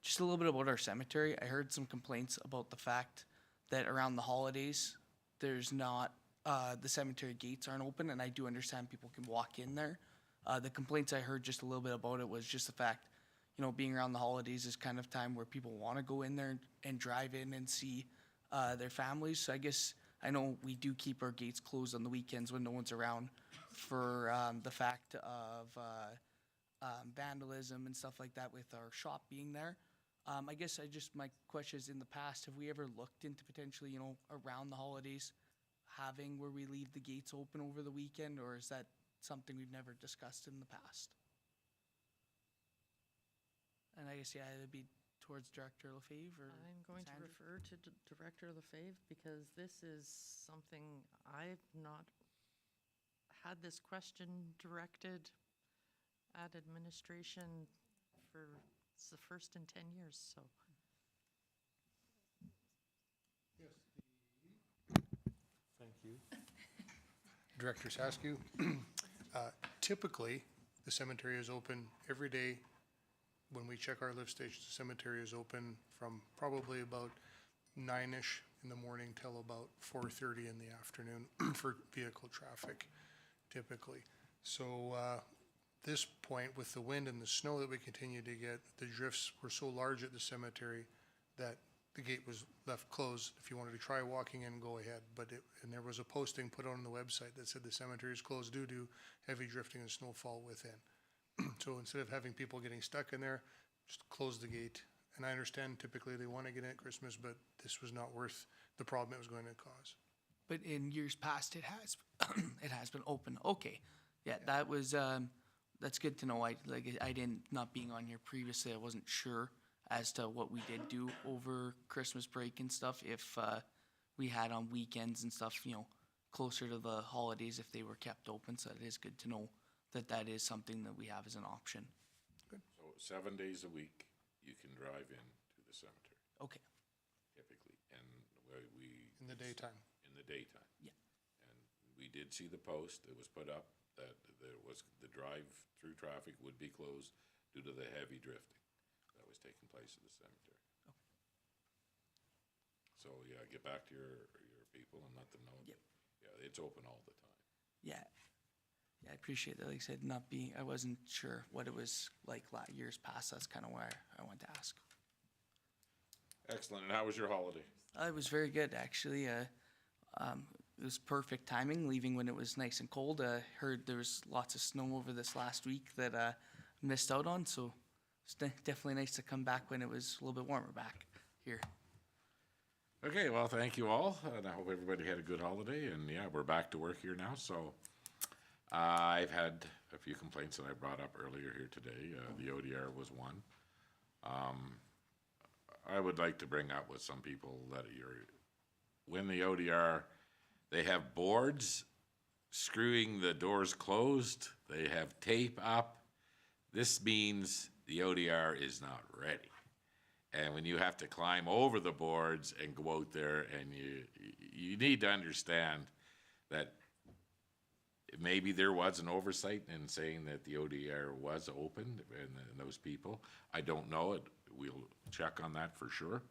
just a little bit about our cemetery. I heard some complaints about the fact that around the holidays, there's not, the cemetery gates aren't open, and I do understand people can walk in there. The complaints I heard just a little bit about it was just the fact, you know, being around the holidays is kind of time where people want to go in there and drive in and see their families. So I guess I know we do keep our gates closed on the weekends when no one's around for the fact of vandalism and stuff like that with our shop being there. I guess my question is, in the past, have we ever looked into potentially, you know, around the holidays having where we leave the gates open over the weekend, or is that something we've never discussed in the past? And I guess, yeah, it would be towards Director Lefebvre or I'm going to Sandra? refer to Director Lefebvre because this is something I've not had this question directed at administration for, it's the first in 10 years, so. Thank you. Director Saskew, typically, the cemetery is open every day. When we check our lift stations, the cemetery is open from probably about 9-ish in the morning till about 4:30 in the afternoon for vehicle traffic, typically. So, this point, with the wind and the snow that we continue to get, the drifts were so large at the cemetery that the gate was left closed. If you wanted to try walking in, go ahead. And there was a posting put on the website that said the cemetery is closed due to heavy drifting and snowfall within. So instead of having people getting stuck in there, just close the gate. And I understand typically they want to get in at Christmas, but this was not worth the problem it was going to cause. But in years past, it has it has been open. Okay, yeah, that was that's good to know. I didn't, not being on here previously, I wasn't sure as to what we did do over Christmas break and stuff. If we had on weekends and stuff, you know, closer to the holidays, if they were kept open. So it is good to know that that is something that we have as an option. So 7 days a week, you can drive in to the cemetery, Okay. typically, and we. In the daytime. In the daytime. Yeah. And we did see the post that was put up that there was, the drive-through traffic would be closed due to the heavy drifting that was taking place at the cemetery. So, yeah, get back to your people and let them know. Yep. Yeah, it's open all the time. Yeah. Yeah, I appreciate that. Like I said, I wasn't sure what it was like years past. That's kind of why I wanted to ask. Excellent. And how was your holiday? It was very good, actually. It was perfect timing, leaving when it was nice and cold. Heard there was lots of snow over this last week that missed out on, so it's definitely nice to come back when it was a little bit warmer back here. Okay, well, thank you all, and I hope everybody had a good holiday, and yeah, we're back to work here now, so I've had a few complaints that I brought up earlier here today. The ODR was one. I would like to bring up with some people that when the ODR, they have boards screwing the doors closed, they have tape up. This means the ODR is not ready. And when you have to climb over the boards and go out there, and you need to understand that maybe there was an oversight in saying that the ODR was opened and those people. I don't know it. We'll check on that for sure.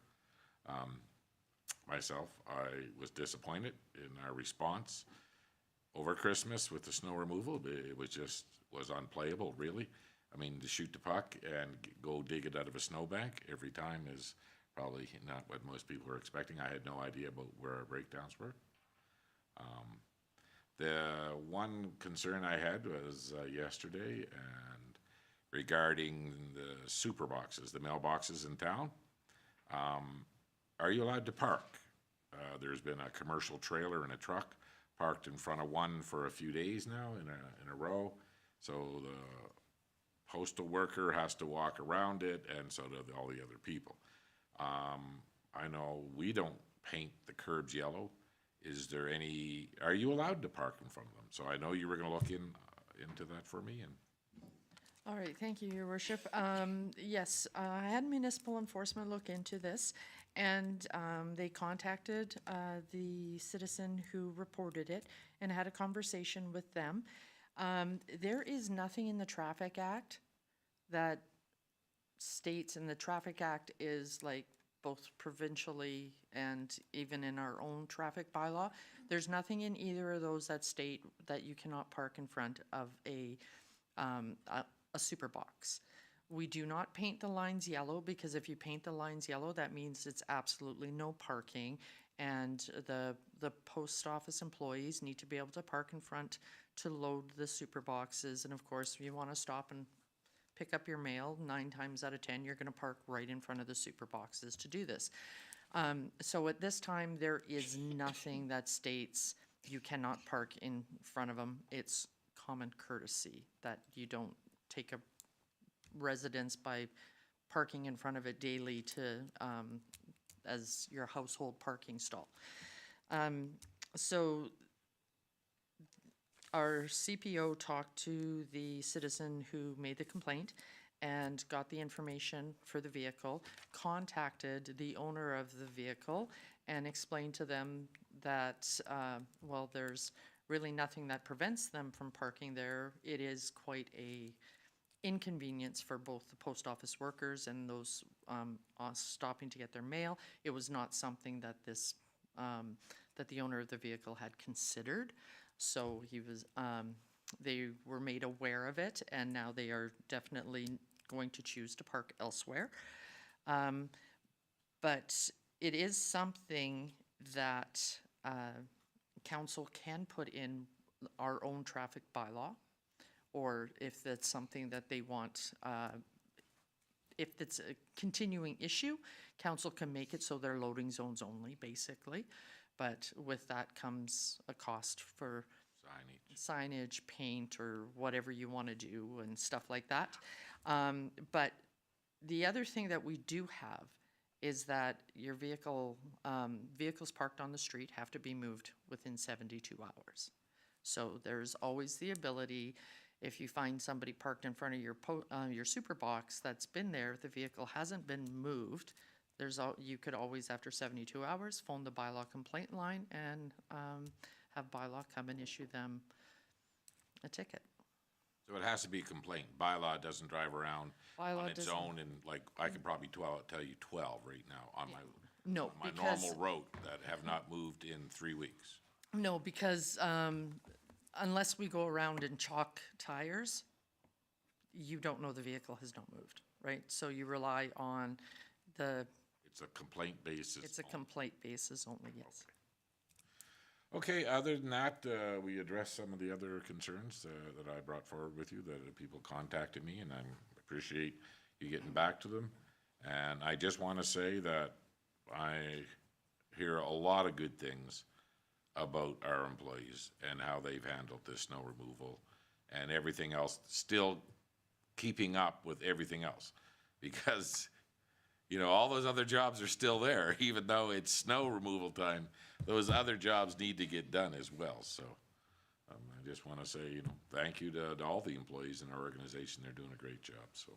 Myself, I was disappointed in our response over Christmas with the snow removal. It was unplayable, really. I mean, to shoot the puck and go dig it out of a snowbank every time is probably not what most people were expecting. I had no idea about where our breakdowns were. The one concern I had was yesterday, and regarding the super boxes, the mailboxes in town. Are you allowed to park? There's been a commercial trailer and a truck parked in front of one for a few days now in a row. So the postal worker has to walk around it, and so do all the other people. I know we don't paint the curbs yellow. Are you allowed to park in front of them? So I know you were gonna look into that for me, and All right, thank you, Your Worship. Yes, I had municipal enforcement look into this, and they contacted the citizen who reported it and had a conversation with them. There is nothing in the Traffic Act that states, and the Traffic Act is like both provincially and even in our own traffic bylaw. There's nothing in either of those that state that you cannot park in front of a super box. We do not paint the lines yellow, because if you paint the lines yellow, that means it's absolutely no parking, and the post office employees need to be able to park in front to load the super boxes. And of course, if you want to stop and pick up your mail, 9 times out of 10, you're going to park right in front of the super boxes to do this. So at this time, there is nothing that states you cannot park in front of them. It's common courtesy that you don't take a residence by parking in front of it daily to as your household parking stall. So our CPO talked to the citizen who made the complaint and got the information for the vehicle, contacted the owner of the vehicle, and explained to them that, well, there's really nothing that prevents them from parking there. It is quite a inconvenience for both the post office workers and those stopping to get their mail. It was not something that that the owner of the vehicle had considered. So they were made aware of it, and now they are definitely going to choose to park elsewhere. But it is something that council can put in our own traffic bylaw, or if that's something that they want, if it's a continuing issue, council can make it so they're loading zones only, basically. But with that comes a cost for signage, paint, or whatever you want to do and stuff like that. But the other thing that we do have is that your vehicles parked on the street have to be moved within 72 hours. So there's always the ability, if you find somebody parked in front of your super box that's been there, the vehicle hasn't been moved, you could always, after 72 hours, phone the bylaw complaint line and have bylaw come and issue them a ticket. so it has to be a complaint. Bylaw doesn't drive around on its own, and like, I could probably tell you 12 right now on No, my because, normal route that have not moved in 3 weeks? no, because, unless we go around and chalk tires, you don't know the vehicle has not moved, right? So you rely on It's a complaint basis. it's a complaint basis only, yes. Okay, other than that, we addressed some of the other concerns that I brought forward with you, that people contacted me, and I appreciate you getting back to them. And I just want to say that I hear a lot of good things about our employees and how they've handled this snow removal and everything else, still keeping up with everything else. Because, you know, all those other jobs are still there, even though it's snow removal time. Those other jobs need to get done as well. So I just want to say, you know, thank you to all the employees in our organization. They're doing a great job. So,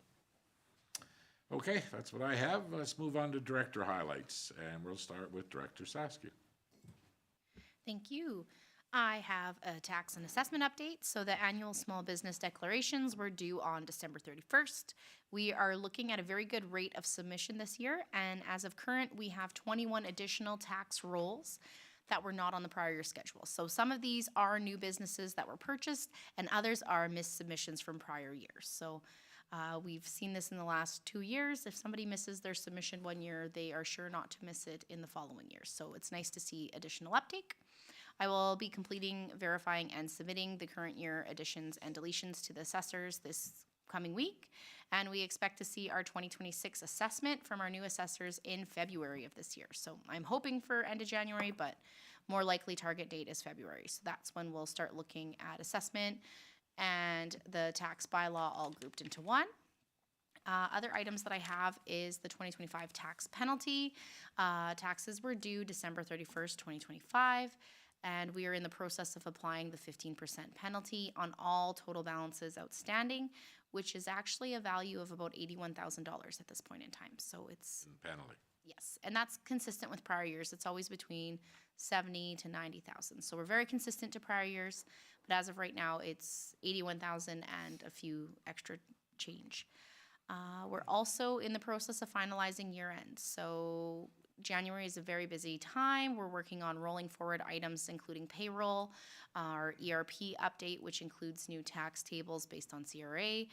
okay, that's what I have. Let's move on to director highlights, and we'll start with Director Saskia. Thank you. I have a tax and assessment update. So the annual small business declarations were due on December 31st. We are looking at a very good rate of submission this year, and as of current, we have 21 additional tax rolls that were not on the prior year schedule. So some of these are new businesses that were purchased, and others are missed submissions from prior years. So we've seen this in the last 2 years. If somebody misses their submission one year, they are sure not to miss it in the following year. So it's nice to see additional uptake. I will be completing, verifying, and submitting the current year additions and deletions to the assessors this coming week. And we expect to see our 2026 assessment from our new assessors in February of this year. So I'm hoping for end of January, but more likely target date is February. So that's when we'll start looking at assessment and the tax bylaw all grouped into one. Other items that I have is the 2025 tax penalty. Taxes were due December 31st, 2025. And we are in the process of applying the 15% penalty on all total balances outstanding, which is actually a value of about $81,000 at this point in time. So it's, Penalty. yes, and that's consistent with prior years. It's always between 70 to 90,000. So we're very consistent to prior years, but as of right now, it's 81,000 and a few extra change. We're also in the process of finalizing year end. So January is a very busy time. We're working on rolling forward items, including payroll, our ERP update, which includes new tax tables based on CRA,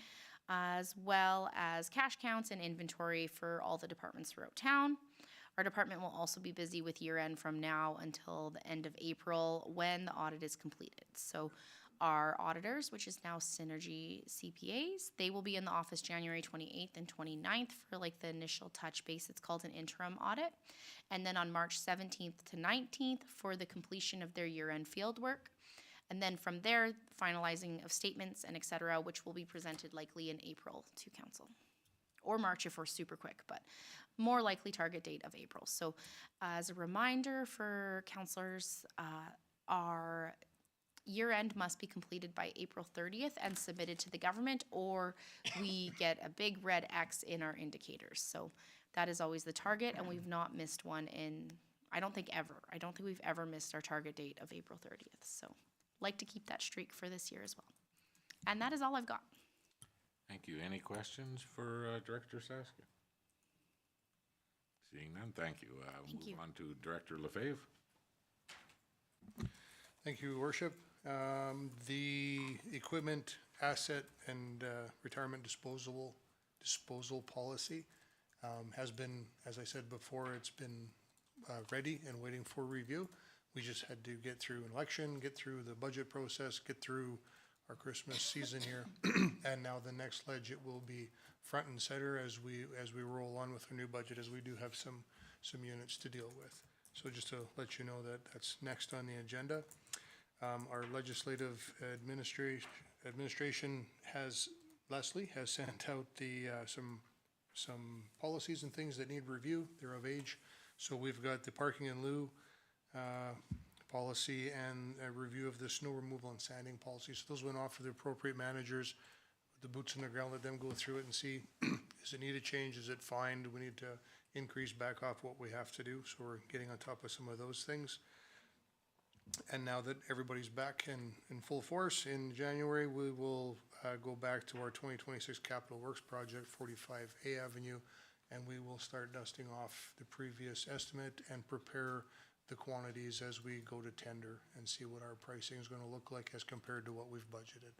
as well as cash counts and inventory for all the departments throughout town. Our department will also be busy with year end from now until the end of April when the audit is completed. So our auditors, which is now Synergy CPAs, they will be in the office January 28th and 29th for like the initial touch base. It's called an interim audit. And then on March 17th to 19th for the completion of their year-end field work. And then from there, finalizing of statements and et cetera, which will be presented likely in April to council. Or March if we're super quick, but more likely target date of April. So as a reminder for councilors, our year-end must be completed by April 30th and submitted to the government, or we get a big red X in our indicators. So that is always the target, and we've not missed one in, I don't think ever. I don't think we've ever missed our target date of April 30th. So like to keep that streak for this year as well. And that is all I've got. Thank you. Any questions for Director Saskia? Seeing none, thank you. Thank you. Move on to Director Lefebvre. Thank you, Worship. The equipment, asset, and retirement disposal policy has been, as I said before, it's been ready and waiting for review. We just had to get through an election, get through the budget process, get through our Christmas season here, and now the next ledge, it will be front and center as we roll on with our new budget, as we do have some units to deal with. So just to let you know that that's next on the agenda. Our legislative administration has, Leslie has sent out the some policies and things that need review. They're of age. So we've got the parking in lieu policy and a review of the snow removal and sanding policy. So those went off for the appropriate managers, with the boots on the ground, let them go through it and see, does it need a change? Is it fine? Do we need to increase back off what we have to do? So we're getting on top of some of those things. And now that everybody's back in full force, in January, we will go back to our 2026 Capital Works project, 45A Avenue, and we will start dusting off the previous estimate and prepare the quantities as we go to tender and see what our pricing is gonna look like as compared to what we've budgeted.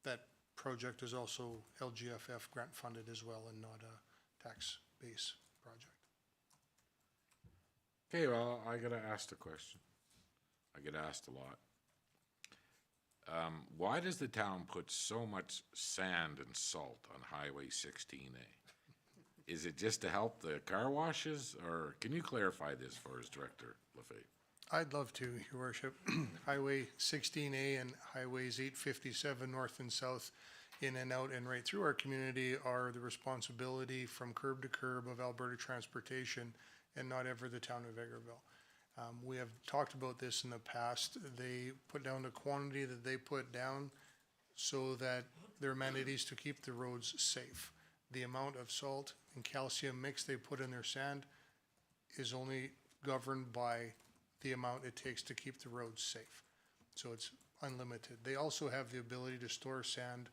That project is also LGFF grant funded as well and not a tax base project. Okay, well, I gotta ask the question. I get asked a lot. Why does the town put so much sand and salt on Highway 16A? Is it just to help the car washes, or can you clarify this for us, Director Lefebvre? I'd love to, Your Worship. Highway 16A and Highways 857 north and south, in and out and right through our community, are the responsibility from curb to curb of Alberta Transportation and not ever the town of Vegreville. We have talked about this in the past. They put down the quantity that they put down so that their mandate is to keep the roads safe. The amount of salt and calcium mix they put in their sand is only governed by the amount it takes to keep the roads safe. So it's unlimited. They also have the ability to store sand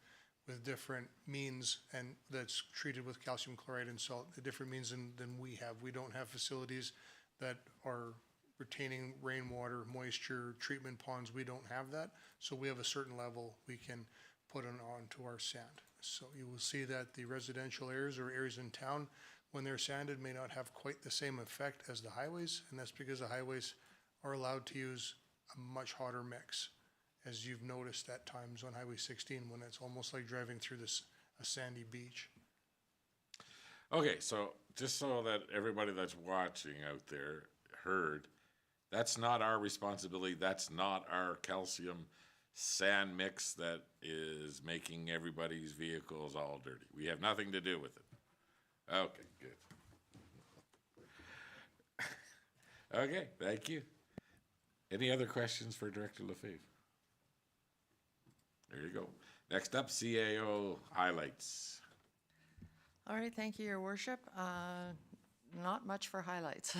with different means, and that's treated with calcium chloride and salt, the different means than we have. We don't have facilities that are retaining rainwater, moisture, treatment ponds. We don't have that. So we have a certain level we can put onto our sand. So you will see that the residential areas or areas in town, when they're sanded, may not have quite the same effect as the highways, and that's because the highways are allowed to use a much hotter mix, as you've noticed at times on Highway 16 when it's almost like driving through a sandy beach. Okay, so just so that everybody that's watching out there heard, that's not our responsibility. That's not our calcium sand mix that is making everybody's vehicles all dirty. We have nothing to do with it. Okay, good. Okay, thank you. Any other questions for Director Lefebvre? There you go. Next up, CAO highlights. All right, thank you, Your Worship. Not much for highlights.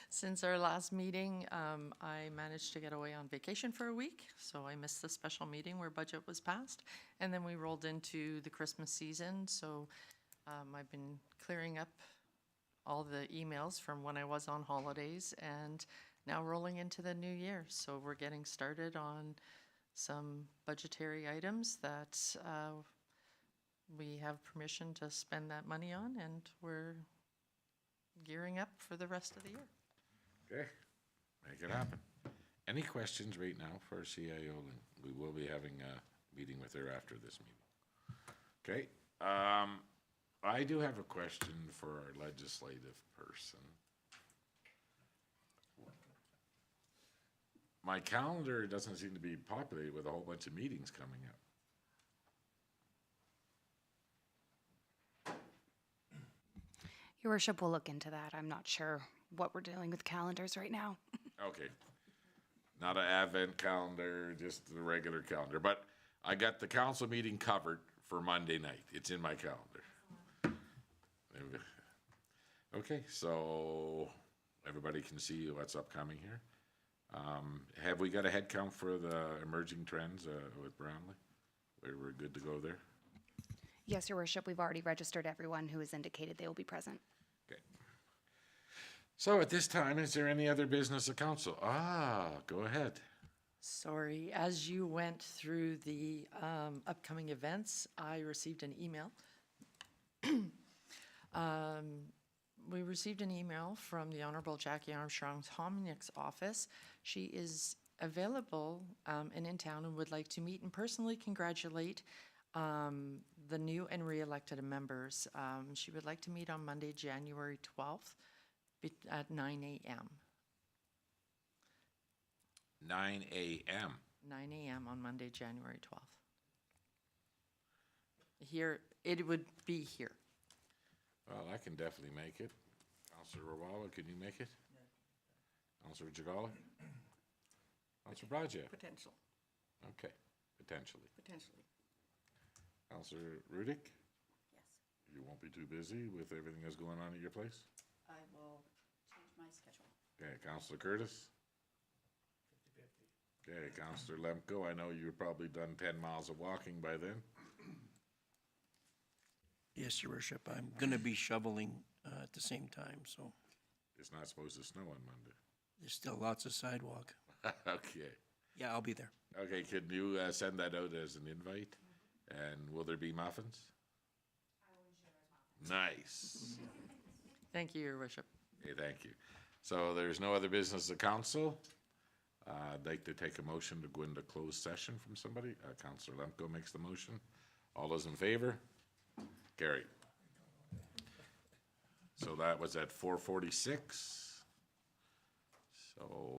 Since our last meeting, I managed to get away on vacation for a week, so I missed the special meeting where budget was passed. And then we rolled into the Christmas season, so I've been clearing up all the emails from when I was on holidays and now rolling into the new year. So we're getting started on some budgetary items that we have permission to spend that money on, and we're gearing up for the rest of the year. Okay, make it happen. Any questions right now for CAO? We will be having a meeting with her after this meeting. Okay, I do have a question for our legislative person. My calendar doesn't seem to be populated with a whole bunch of meetings coming up. Your Worship will look into that. I'm not sure what we're dealing with calendars right now. Okay. Not an advent calendar, just the regular calendar. But I got the council meeting covered for Monday night. It's in my calendar. Okay, so everybody can see what's upcoming here. Have we got a head count for the emerging trends with Brownlee? We're good to go there? Yes, Your Worship, we've already registered everyone who has indicated they will be present. Okay. So at this time, is there any other business of council? Go ahead. Sorry, as you went through the upcoming events, I received an email. We received an email from the Honorable Jackie Armstrong's Hominick's office. She is available and in town and would like to meet and personally congratulate the new and re-elected members. She would like to meet on Monday, January 12th at 9 a.m. 9 a.m. 9 a.m. on Monday, January 12th. Here, it would be here. Well, I can definitely make it. Councillor Rawala, can you make it? Councillor Jagala? Councillor Braja? Potential, Okay, potentially. potentially. Councillor Rudick? Yes, You won't be too busy with everything that's going on at your place? I will change my schedule. Okay, Councillor Curtis? 50-50. Okay, Councillor Lemko, I know you've probably done 10 miles of walking by then. Yes, your worship, I'm gonna be shoveling, at the same time, so It's not supposed to snow on Monday. there's still lots of sidewalk. Okay. Yeah, I'll be there. Okay, can you send that out as an invite? And will there be muffins? Nice. Thank you, your worship. Okay, thank you. So there's no other business of council. I'd like to take a motion to go into closed session from somebody. Councillor Lemko makes the motion. All those in favor? Carried. So that was at 4:46. So